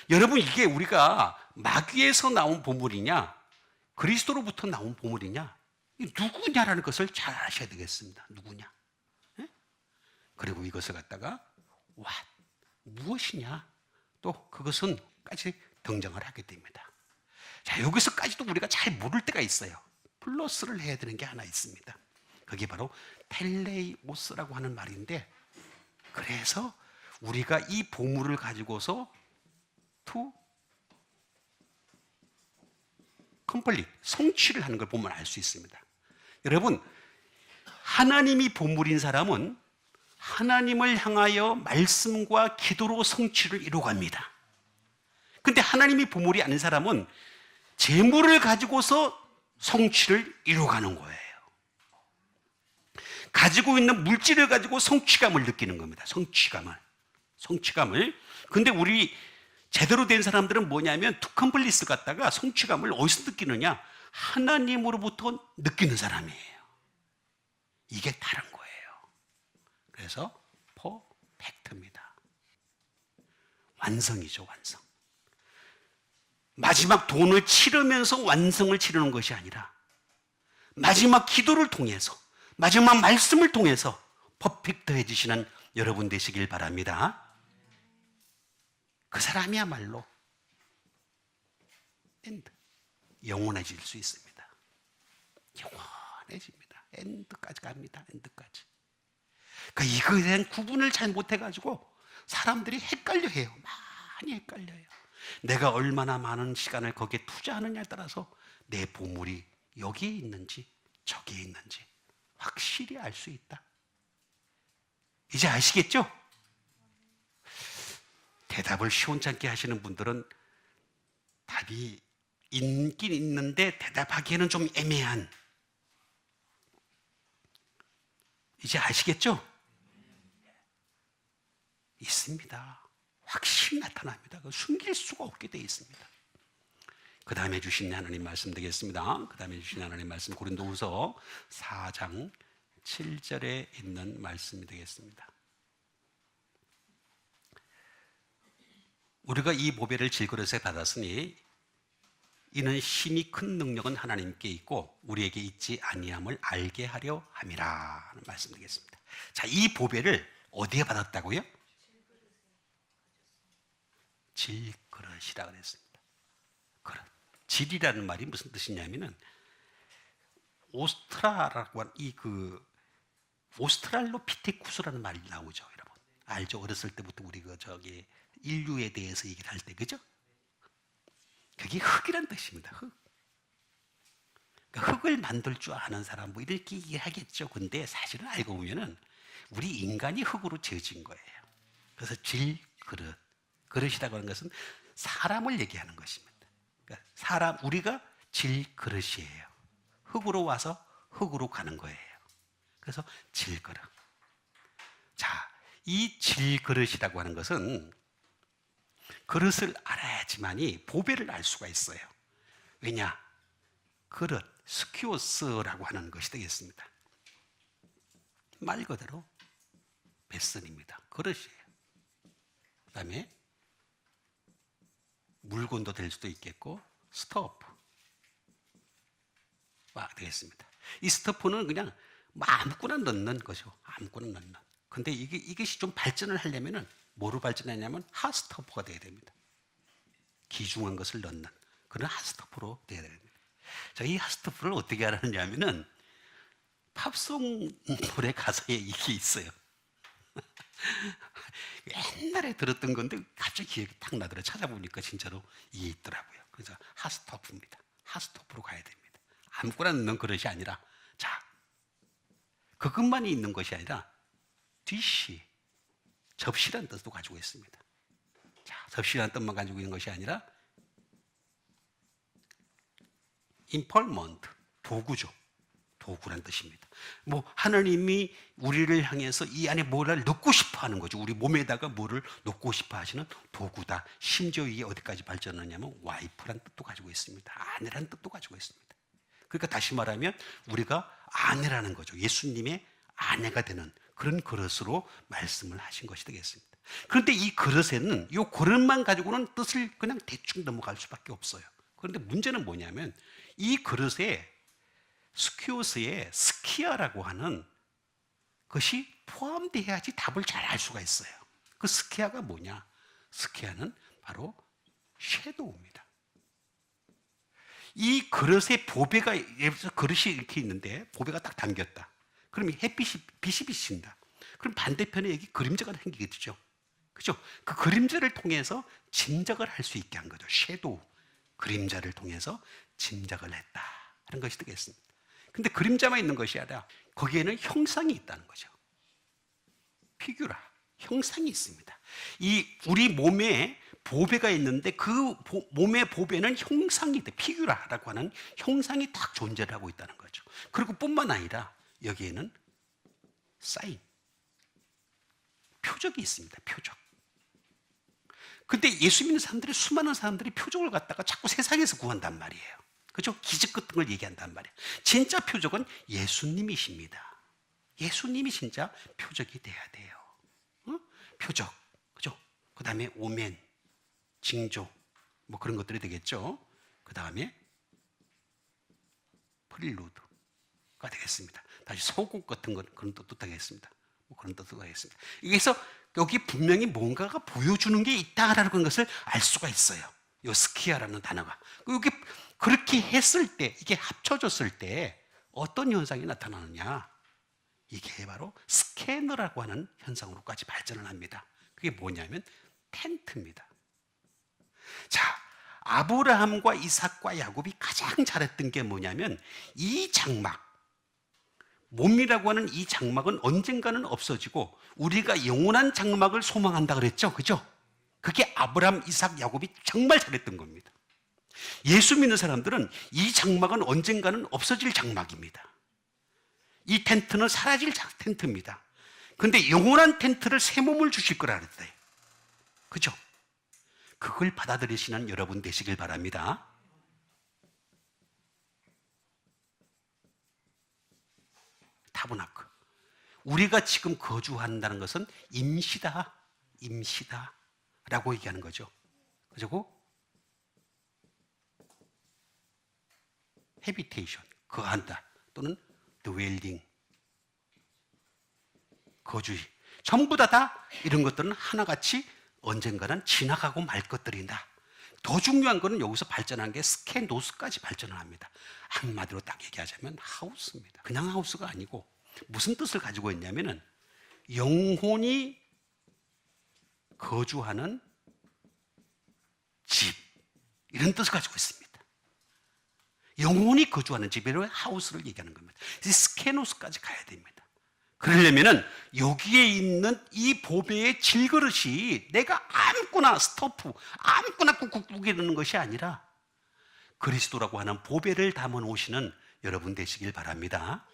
여러분, 이게 우리가 마귀에서 나온 보물이냐 그리스도로부터 나온 보물이냐 누구냐라는 것을 잘 아셔야 되겠습니다. 누구냐? 네? 그리고 이것을 갖다가 무엇이냐 또 그것은까지 등장을 하게 됩니다. 자, 여기서까지도 우리가 잘 모를 때가 있어요. 플러스를 해야 되는 게 하나 있습니다. 그게 바로 텔레이오스라고 하는 말인데, 그래서 우리가 이 보물을 가지고서 to complete, 성취를 하는 걸 보면 알 수 있습니다. 여러분, 하나님이 보물인 사람은 하나님을 향하여 말씀과 기도로 성취를 이루어갑니다. 근데 하나님이 보물이 아닌 사람은 재물을 가지고서 성취를 이루어가는 거예요. 가지고 있는 물질을 가지고 성취감을 느끼는 겁니다. 성취감을. 근데 우리 제대로 된 사람들은 뭐냐면 투컴플리스 갖다가 성취감을 어디서 느끼느냐? 하나님으로부터 느끼는 사람이에요. 이게 다른 거예요. 그래서 퍼펙트입니다. 완성이죠, 완성. 마지막 돈을 치르면서 완성을 치르는 것이 아니라 마지막 기도를 통해서, 마지막 말씀을 통해서 퍼펙트해지시는 여러분 되시길 바랍니다. 그 사람이야말로 엔드, 영원해질 수 있습니다. 영원해집니다. 엔드까지 갑니다. 엔드까지. 그러니까 이거에 대한 구분을 잘 못해가지고 사람들이 헷갈려해요. 많이 헷갈려요. 내가 얼마나 많은 시간을 거기에 투자하느냐에 따라서 내 보물이 여기에 있는지 저기에 있는지 확실히 알 수 있다. 이제 아시겠죠? 대답을 시원찮게 하시는 분들은 답이 있긴 있는데 대답하기에는 좀 애매한, 이제 아시겠죠? 있습니다. 확실히 나타납니다. 숨길 수가 없게 되어 있습니다. 그 다음에 주신 하나님 말씀 되겠습니다. 그 다음에 주신 하나님 말씀 고린도후서 4장 7절에 있는 말씀이 되겠습니다. 우리가 이 보배를 질그릇에 받았으니 이는 심히 큰 능력은 하나님께 있고 우리에게 있지 아니함을 알게 하려 함이라 하는 말씀 되겠습니다. 자, 이 보배를 어디에 받았다고요? 질그릇이라 그랬습니다. 그릇. 질이라는 말이 무슨 뜻이냐면은 오스트라라고 하는 오스트랄로피테쿠스라는 말이 나오죠, 여러분. 알죠? 어렸을 때부터 우리 인류에 대해서 얘기를 할 때, 그죠? 그게 흙이란 뜻입니다. 흙. 그러니까 흙을 만들 줄 아는 사람, 뭐 이렇게 얘기하겠죠. 근데 사실은 알고 보면은 우리 인간이 흙으로 지어진 거예요. 그래서 질그릇. 그릇이라고 하는 것은 사람을 얘기하는 것입니다. 그러니까 우리가 질그릇이에요. 흙으로 와서 흙으로 가는 거예요. 그래서 질그릇. 자, 이 질그릇이라고 하는 것은 그릇을 알아야지만이 보배를 알 수가 있어요. 왜냐? 그릇, 스키오스라고 하는 것이 되겠습니다. 말 그대로 베슨입니다. 그릇이에요. 그 다음에 물건도 될 수도 있겠고 스토프가 되겠습니다. 이 스토프는 그냥 아무거나 넣는 거죠. 아무거나 넣는. 근데 이것이 좀 발전을 하려면은 뭐로 발전하냐면 핫스토퍼가 돼야 됩니다. 기중한 것을 넣는 그런 핫스토퍼로 돼야 됩니다. 자, 이 핫스토퍼를 어떻게 알았냐면은 팝송 노래 가사에 이게 있어요. 옛날에 들었던 건데 갑자기 기억이 딱 나더라고요. 찾아보니까 진짜로 이게 있더라고요. 그래서 핫스토프입니다. 핫스토프로 가야 됩니다. 아무거나 넣는 그릇이 아니라, 자, 그것만이 있는 것이 아니라 디시, 접시라는 뜻도 가지고 있습니다. 자, 접시라는 뜻만 가지고 있는 것이 아니라 implement, 도구죠. 도구란 뜻입니다. 뭐 하나님이 우리를 향해서 이 안에 뭐를 넣고 싶어 하는 거죠. 우리 몸에다가 뭐를 넣고 싶어 하시는 도구다. 심지어 이게 어디까지 발전하냐면 와이프란 뜻도 가지고 있습니다. 아내라는 뜻도 가지고 있습니다. 그러니까 다시 말하면 우리가 아내라는 거죠. 예수님의 아내가 되는 그런 그릇으로 말씀을 하신 것이 되겠습니다. 그런데 이 그릇에는 이 그릇만 가지고는 뜻을 그냥 대충 넘어갈 수밖에 없어요. 그런데 문제는 뭐냐면 이 그릇에 스키오스의 스키아라고 하는 것이 포함되어야지 답을 잘 알 수가 있어요. 그 스키아가 뭐냐? 스키아는 바로 섀도우입니다. 이 그릇에 보배가, 예를 들어서 그릇이 이렇게 있는데 보배가 딱 담겼다. 그럼 햇빛이 빛이 비친다. 그럼 반대편에 여기 그림자가 생기겠죠. 그죠? 그 그림자를 통해서 짐작을 할 수 있게 한 거죠. 섀도우, 그림자를 통해서 짐작을 했다 하는 것이 되겠습니다. 근데 그림자만 있는 것이 아니라 거기에는 형상이 있다는 거죠. 피규라, 형상이 있습니다. 이 우리 몸에 보배가 있는데 그 몸의 보배는 형상이 있다. 피규라라고 하는 형상이 딱 존재를 하고 있다는 거죠. 그리고 뿐만 아니라 여기에는 사인, 표적이 있습니다. 표적. 근데 예수 믿는 사람들이, 수많은 사람들이 표적을 갖다가 자꾸 세상에서 구한단 말이에요. 그죠? 기적 같은 걸 얘기한단 말이에요. 진짜 표적은 예수님이십니다. 예수님이 진짜 표적이 돼야 돼요. 어? 표적. 그죠? 그 다음에 오멘, 징조, 뭐 그런 것들이 되겠죠. 그 다음에 프릴루드가 되겠습니다. 다시 소곡 같은 건 그런 뜻도 되겠습니다. 뭐 그런 뜻도 되겠습니다. 그래서 여기 분명히 뭔가가 보여주는 게 있다라는 것을 알 수가 있어요. 요 스키아라는 단어가. 여기 그렇게 했을 때, 이게 합쳐졌을 때 어떤 현상이 나타나느냐? 이게 바로 스캐너라고 하는 현상으로까지 발전을 합니다. 그게 뭐냐면 텐트입니다. 자, 아브라함과 이삭과 야곱이 가장 잘했던 게 뭐냐면 이 장막, 몸이라고 하는 이 장막은 언젠가는 없어지고 우리가 영원한 장막을 소망한다 그랬죠. 그죠? 그게 아브라함, 이삭, 야곱이 정말 잘했던 겁니다. 예수 믿는 사람들은 이 장막은 언젠가는 없어질 장막입니다. 이 텐트는 사라질 텐트입니다. 근데 영원한 텐트를 새 몸을 주실 거라 그랬어요. 그죠? 그걸 받아들이시는 여러분 되시길 바랍니다. 타버나클. 우리가 지금 거주한다는 것은 임시다, 임시다 라고 얘기하는 거죠. 그리고 해비테이션, 거한다 또는 dwelling, 거주지. 전부 다 이런 것들은 하나같이 언젠가는 지나가고 말 것들이다. 더 중요한 것은 여기서 발전한 게 스케노스까지 발전을 합니다. 한마디로 딱 얘기하자면 하우스입니다. 그냥 하우스가 아니고 무슨 뜻을 가지고 있냐면은 영혼이 거주하는 집, 이런 뜻을 가지고 있습니다. 영혼이 거주하는 집으로 하우스를 얘기하는 겁니다. 스케노스까지 가야 됩니다. 그러려면은 여기에 있는 이 보배의 질그릇이 내가 아무거나 스토프, 아무거나 꾹꾹 이러는 것이 아니라 그리스도라고 하는 보배를 담아 놓으시는 여러분 되시길 바랍니다.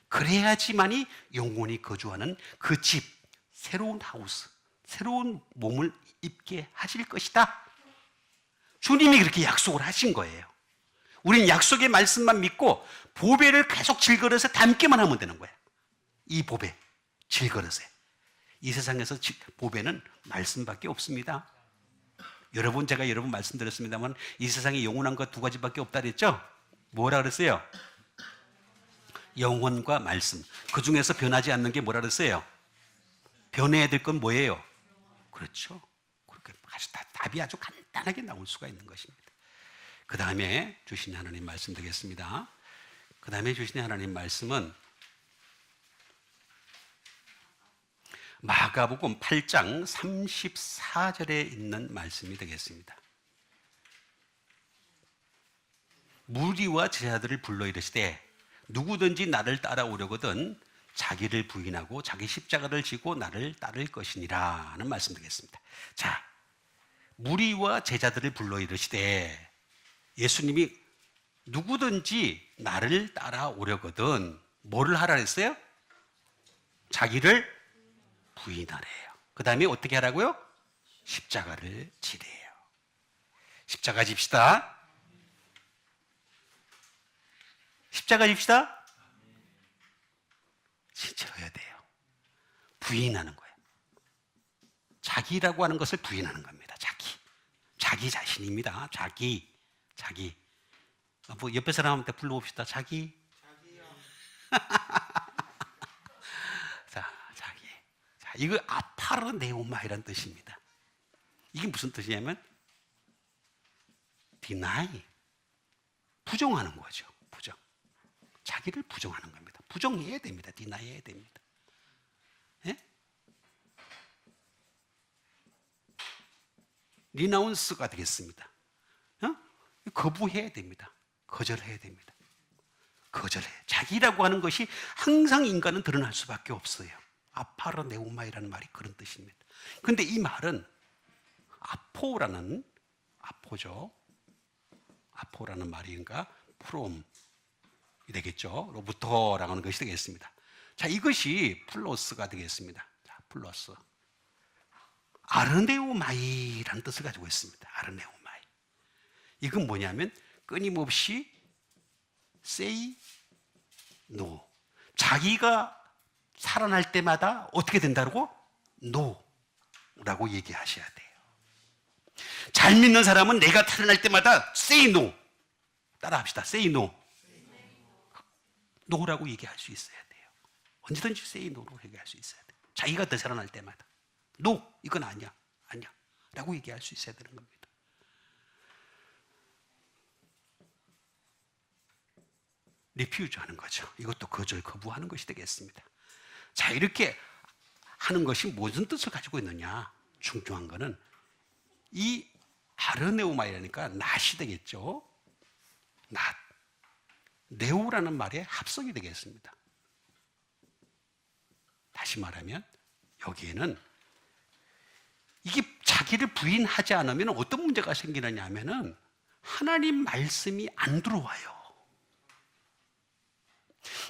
그래야지만이 영혼이 거주하는 그 집, 새로운 하우스, 새로운 몸을 입게 하실 것이다. 주님이 그렇게 약속을 하신 거예요. 우리는 약속의 말씀만 믿고 보배를 계속 질그릇에 담기만 하면 되는 거예요. 이 보배, 질그릇에. 이 세상에서 보배는 말씀밖에 없습니다. 여러분, 제가 여러분 말씀드렸습니다만 이 세상에 영원한 것 두 가지밖에 없다 그랬죠? 뭐라 그랬어요? 영혼과 말씀. 그 중에서 변하지 않는 게 뭐라 그랬어요? 변해야 될 건 뭐예요? 그렇죠. 그렇게 답이 아주 간단하게 나올 수가 있는 것입니다. 그 다음에 주신 하나님 말씀 되겠습니다. 그 다음에 주신 하나님 말씀은 마가복음 8장 34절에 있는 말씀이 되겠습니다. 무리와 제자들을 불러 이르시되 누구든지 나를 따라오려거든 자기를 부인하고 자기 십자가를 지고 나를 따를 것이니라 는 말씀 드리겠습니다. 자, 무리와 제자들을 불러 이르시되 예수님이 누구든지 나를 따라오려거든 뭐를 하라 했어요? 자기를 부인하래요. 그 다음에 어떻게 하라고요? 십자가를 지래요. 십자가 집시다. 십자가 집시다. 진짜로 해야 돼요. 부인하는 거예요. 자기라고 하는 것을 부인하는 겁니다. 자기 자신입니다. 자기. 뭐 옆에 사람한테 불러봅시다. 자기요. 자, 자기. 자, 이거 아파르네우마이란 뜻입니다. 이게 무슨 뜻이냐면 deny, 부정하는 거죠. 부정. 자기를 부정하는 겁니다. 부정해야 됩니다. deny 해야 됩니다. 예? 리나운스가 되겠습니다. 어? 거부해야 됩니다. 거절해야 됩니다. 거절해. 자기라고 하는 것이 항상 인간은 드러날 수밖에 없어요. 아파르네우마이라는 말이 그런 뜻입니다. 그런데 이 말은 아포라는 말인가 프롬이 되겠죠. 로부터라고 하는 것이 되겠습니다. 자, 이것이 플러스가 되겠습니다. 자, 플러스. 아르네우마이라는 뜻을 가지고 있습니다. 아르네우마이. 이건 뭐냐면 끊임없이 say no. 자기가 살아날 때마다 어떻게 된다고? no라고 얘기하셔야 돼요. 잘 믿는 사람은 내가 살아날 때마다 say no. 따라합시다. say no. no라고 얘기할 수 있어야 돼요. 언제든지 say no로 얘기할 수 있어야 돼요. 자기가 더 살아날 때마다 no, 이건 아니야 라고 얘기할 수 있어야 되는 겁니다. 리퓨즈 하는 거죠. 이것도 거부하는 것이 되겠습니다. 자, 이렇게 하는 것이 무슨 뜻을 가지고 있느냐? 중요한 거는 이 아르네우마이라니까 낫이 되겠죠. 낫. 네오라는 말의 합성이 되겠습니다. 다시 말하면 여기에는 이게 자기를 부인하지 않으면 어떤 문제가 생기느냐 하면은 하나님 말씀이 안 들어와요.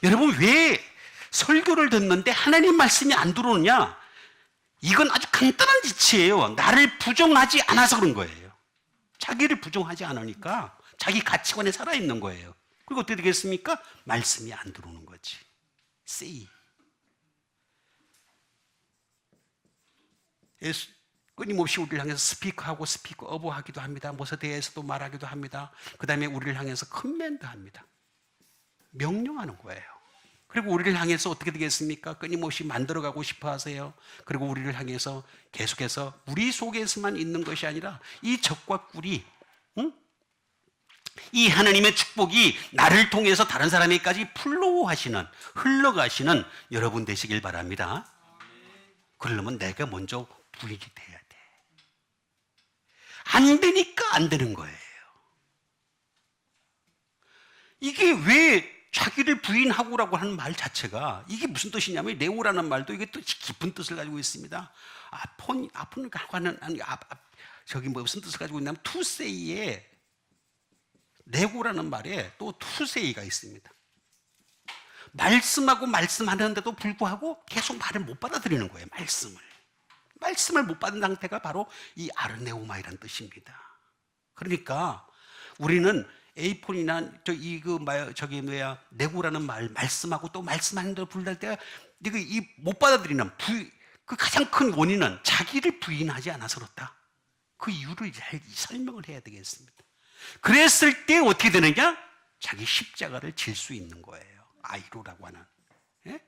여러분, 왜 설교를 듣는데 하나님 말씀이 안 들어오느냐? 이건 아주 간단한 지치예요. 나를 부정하지 않아서 그런 거예요. 자기를 부정하지 않으니까 자기 가치관에 살아있는 거예요. 그리고 어떻게 되겠습니까? 말씀이 안 들어오는 거지. say. 끊임없이 우리를 향해서 스피크하고 스피크 어버 하기도 합니다. 무엇에 대해서도 말하기도 합니다. 그 다음에 우리를 향해서 커맨드 합니다. 명령하는 거예요. 그리고 우리를 향해서 어떻게 되겠습니까? 끊임없이 만들어가고 싶어 하세요. 그리고 우리를 향해서 계속해서 우리 속에서만 있는 것이 아니라 이 적과 꿀이, 이 하나님의 축복이 나를 통해서 다른 사람에게까지 흘러가시는 여러분 되시길 바랍니다. 그러려면 내가 먼저 부인이 돼야 돼. 안 되니까 안 되는 거예요. 이게 왜 자기를 부인하고라고 하는 말 자체가 이게 무슨 뜻이냐면 네오라는 말도 이게 또 깊은 뜻을 가지고 있습니다. 저기 무슨 뜻을 가지고 있냐면 투세이에 네고라는 말에 또 투세이가 있습니다. 말씀하는데도 불구하고 계속 말을 못 받아들이는 거예요. 말씀을 못 받은 상태가 바로 이 아르네우마이라는 뜻입니다. 그러니까 우리는 에이폰이나 네고라는 말씀하고 또 말씀하는 대로 불날 때 이 못 받아들이는 그 가장 큰 원인은 자기를 부인하지 않아서 그렇다. 그 이유를 잘 설명을 해야 되겠습니다. 그랬을 때 어떻게 되느냐? 자기 십자가를 질 수 있는 거예요. 아이로라고 하는. 예?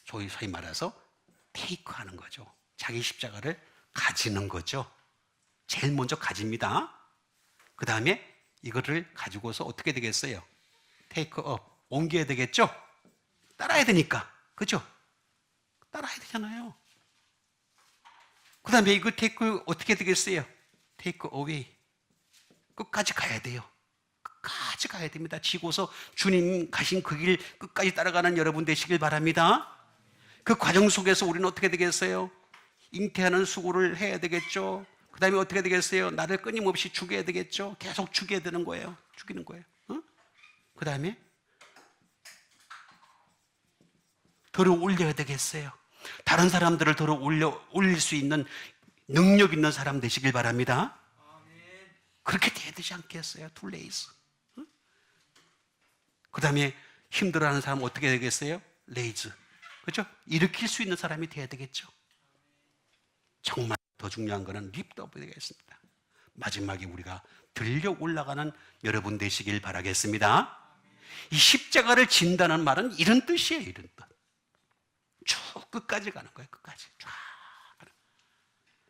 소위 말해서 테이크하는 거죠. 자기 십자가를 가지는 거죠. 제일 먼저 가집니다. 그 다음에 이거를 가지고서 어떻게 되겠어요? 테이크업, 옮겨야 되겠죠? 따라야 되니까. 그죠? 따라야 되잖아요. 그 다음에 이거 어떻게 되겠어요? 테이크 어웨이. 끝까지 가야 돼요. 끝까지 가야 됩니다. 지고서 주님 가신 그 길 끝까지 따라가는 여러분 되시길 바랍니다. 그 과정 속에서 우리는 어떻게 되겠어요? 잉태하는 수고를 해야 되겠죠. 그 다음에 어떻게 되겠어요? 나를 끊임없이 죽여야 되겠죠. 계속 죽여야 되는 거예요. 죽이는 거예요. 그 다음에 들어 올려야 되겠어요. 다른 사람들을 들어 올릴 수 있는 능력 있는 사람 되시길 바랍니다. 그렇게 돼야 되지 않겠어요? 둘레이스. 그 다음에 힘들어하는 사람 어떻게 되겠어요? 레이즈. 그렇죠? 일으킬 수 있는 사람이 돼야 되겠죠. 정말 더 중요한 것은 립드업이 되겠습니다. 마지막에 우리가 들려 올라가는 여러분 되시길 바라겠습니다. 이 십자가를 진다는 말은 이런 뜻이에요. 이런 뜻. 쭉 끝까지 가는 거예요. 끝까지 쫙.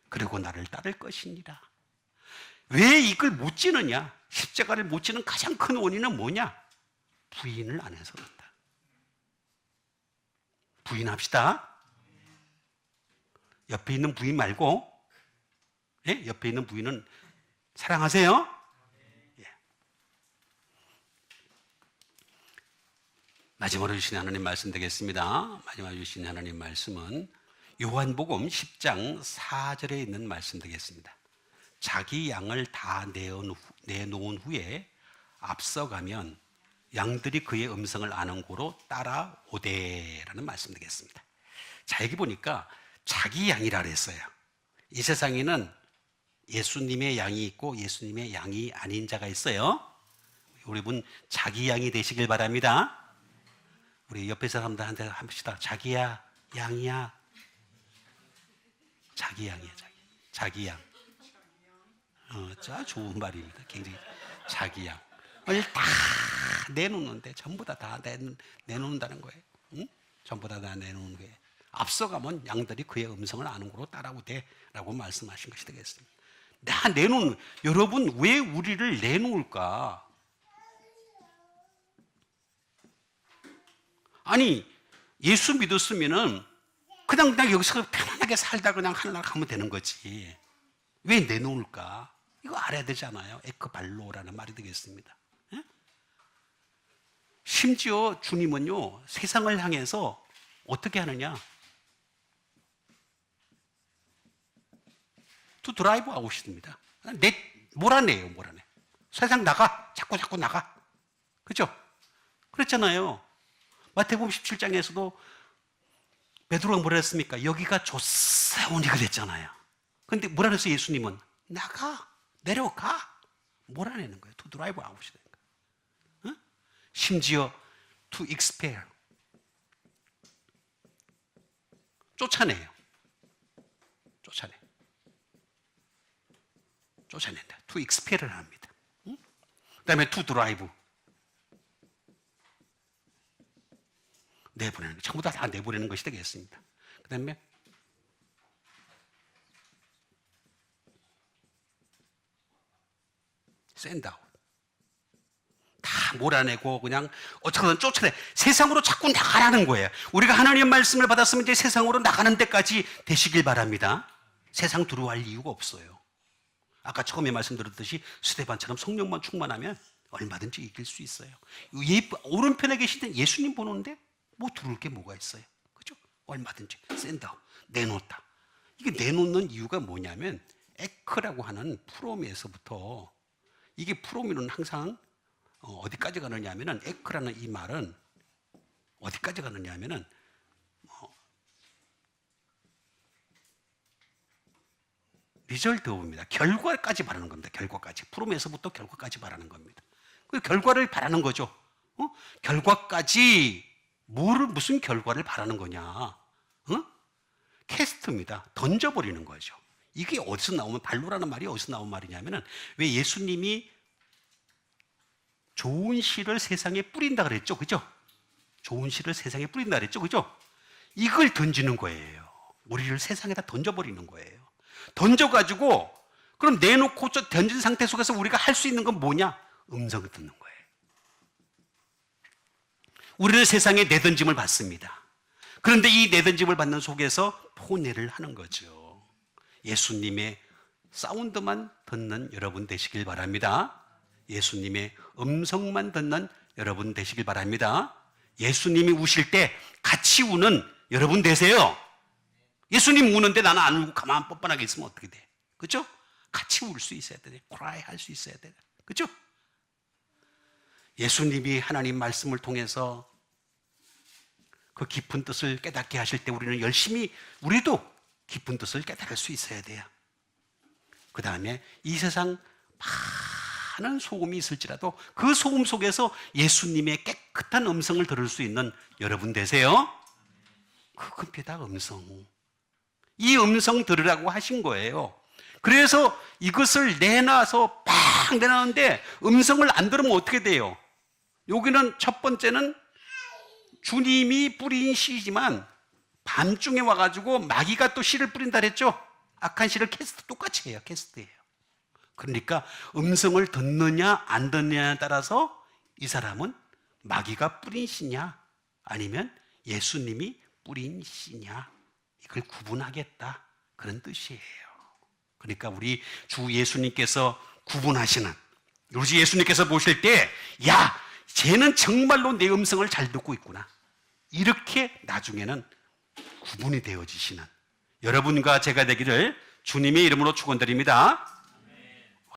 그리고 나를 따를 것이니라. 왜 이걸 못 지느냐? 십자가를 못 지는 가장 큰 원인은 뭐냐? 부인을 안 해서 그런다. 부인합시다. 옆에 있는 부인 말고, 예? 옆에 있는 부인은 사랑하세요. 예. 마지막으로 주신 하나님 말씀 되겠습니다. 마지막으로 주신 하나님 말씀은 요한복음 10장 4절에 있는 말씀 되겠습니다. 자기 양을 다 내놓은 후에 앞서가면 양들이 그의 음성을 아는 고로 따라오되라는 말씀 되겠습니다. 자, 여기 보니까 자기 양이라 그랬어요. 이 세상에는 예수님의 양이 있고 예수님의 양이 아닌 자가 있어요. 우리 분 자기 양이 되시길 바랍니다. 우리 옆에 사람들한테 합시다. 자기야, 양이야. 자기 양이야, 자기 양. 자, 좋은 말입니다. 굉장히 자기 양을 다 내놓는데 전부 다 내놓는다는 거예요. 응? 전부 다 내놓는 거예요. 앞서가면 양들이 그의 음성을 아는 거로 따라오되라고 말씀하신 것이 되겠습니다. 다 내놓는, 여러분 왜 우리를 내놓을까? 아니 예수 믿었으면은 그냥 여기서 편안하게 살다 그냥 하늘나라 가면 되는 거지. 왜 내놓을까? 이거 알아야 되잖아요. 에크발로라는 말이 되겠습니다. 예? 심지어 주님은요 세상을 향해서 어떻게 하느냐? 투 드라이브 아웃입니다. 몰아내요. 세상 나가. 자꾸 나가. 그죠? 그랬잖아요. 마태복음 17장에서도 베드로가 뭐라 했습니까? 여기가 좋사오니 그랬잖아요. 근데 뭐라 그랬어 예수님은? 나가. 내려가. 몰아내는 거예요. 투 드라이브 아웃이 되는 거예요. 어? 심지어 투 expel. 쫓아내요. 쫓아낸다. 투 expel을 합니다. 응? 그 다음에 투 드라이브. 내보내는 거. 전부 다 내보내는 것이 되겠습니다. 그 다음에 send out. 다 몰아내고 그냥 어떻게든 쫓아내. 세상으로 자꾸 나가라는 거예요. 우리가 하나님의 말씀을 받았으면 이제 세상으로 나가는 데까지 되시길 바랍니다. 세상 두려워할 이유가 없어요. 아까 처음에 말씀드렸듯이 스데반처럼 성령만 충만하면 얼마든지 이길 수 있어요. 오른편에 계신 예수님 보는데 뭐 두려울 게 뭐가 있어요. 그죠? 얼마든지 센다, 내놓다. 이게 내놓는 이유가 뭐냐면 에크라고 하는 프롬에서부터, 이게 프롬이는 항상 어디까지 가느냐 하면은, 에크라는 이 말은 어디까지 가느냐 하면은 리절트입니다. 결과까지 바라는 겁니다. 결과까지. 프롬에서부터 결과까지 바라는 겁니다. 그 결과를 바라는 거죠. 결과까지 무슨 결과를 바라는 거냐? 캐스트입니다. 던져버리는 거죠. 이게 어디서 나오면, 발로라는 말이 어디서 나온 말이냐면은, 왜 예수님이 좋은 씨를 세상에 뿌린다 그랬죠? 그죠? 좋은 씨를 세상에 뿌린다 그랬죠? 그죠? 이걸 던지는 거예요. 우리를 세상에다 던져버리는 거예요. 던져가지고, 그럼 내놓고 던진 상태 속에서 우리가 할 수 있는 건 뭐냐? 음성을 듣는 거예요. 우리는 세상에 내던짐을 받습니다. 그런데 이 내던짐을 받는 속에서 포내를 하는 거죠. 예수님의 사운드만 듣는 여러분 되시길 바랍니다. 예수님의 음성만 듣는 여러분 되시길 바랍니다. 예수님이 우실 때 같이 우는 여러분 되세요. 예수님 우는데 나는 안 울고 가만 뻔뻔하게 있으면 어떻게 돼? 그렇죠? 같이 울 수 있어야 돼. cry 할 수 있어야 돼. 그렇죠? 예수님이 하나님 말씀을 통해서 그 깊은 뜻을 깨닫게 하실 때 우리는 열심히 우리도 깊은 뜻을 깨달을 수 있어야 돼요. 그 다음에 이 세상 많은 소음이 있을지라도 그 소음 속에서 예수님의 깨끗한 음성을 들을 수 있는 여러분 되세요. 그겁니다, 음성. 이 음성 들으라고 하신 거예요. 그래서 이것을 내놔서 팍 내놨는데 음성을 안 들으면 어떻게 돼요? 여기는 첫 번째는 주님이 뿌린 씨지만 밤중에 와가지고 마귀가 또 씨를 뿌린다 그랬죠? 악한 씨를 캐스트 똑같이 해요. 캐스트예요. 그러니까 음성을 듣느냐 안 듣느냐에 따라서 이 사람은 마귀가 뿌린 씨냐 아니면 예수님이 뿌린 씨냐 이걸 구분하겠다 그런 뜻이에요. 그러니까 우리 주 예수님께서 구분하시는 우리 주 예수님께서 보실 때 야, 쟤는 정말로 내 음성을 잘 듣고 있구나 이렇게 나중에는 구분이 되어지시는 여러분과 제가 되기를 주님의 이름으로 축원드립니다.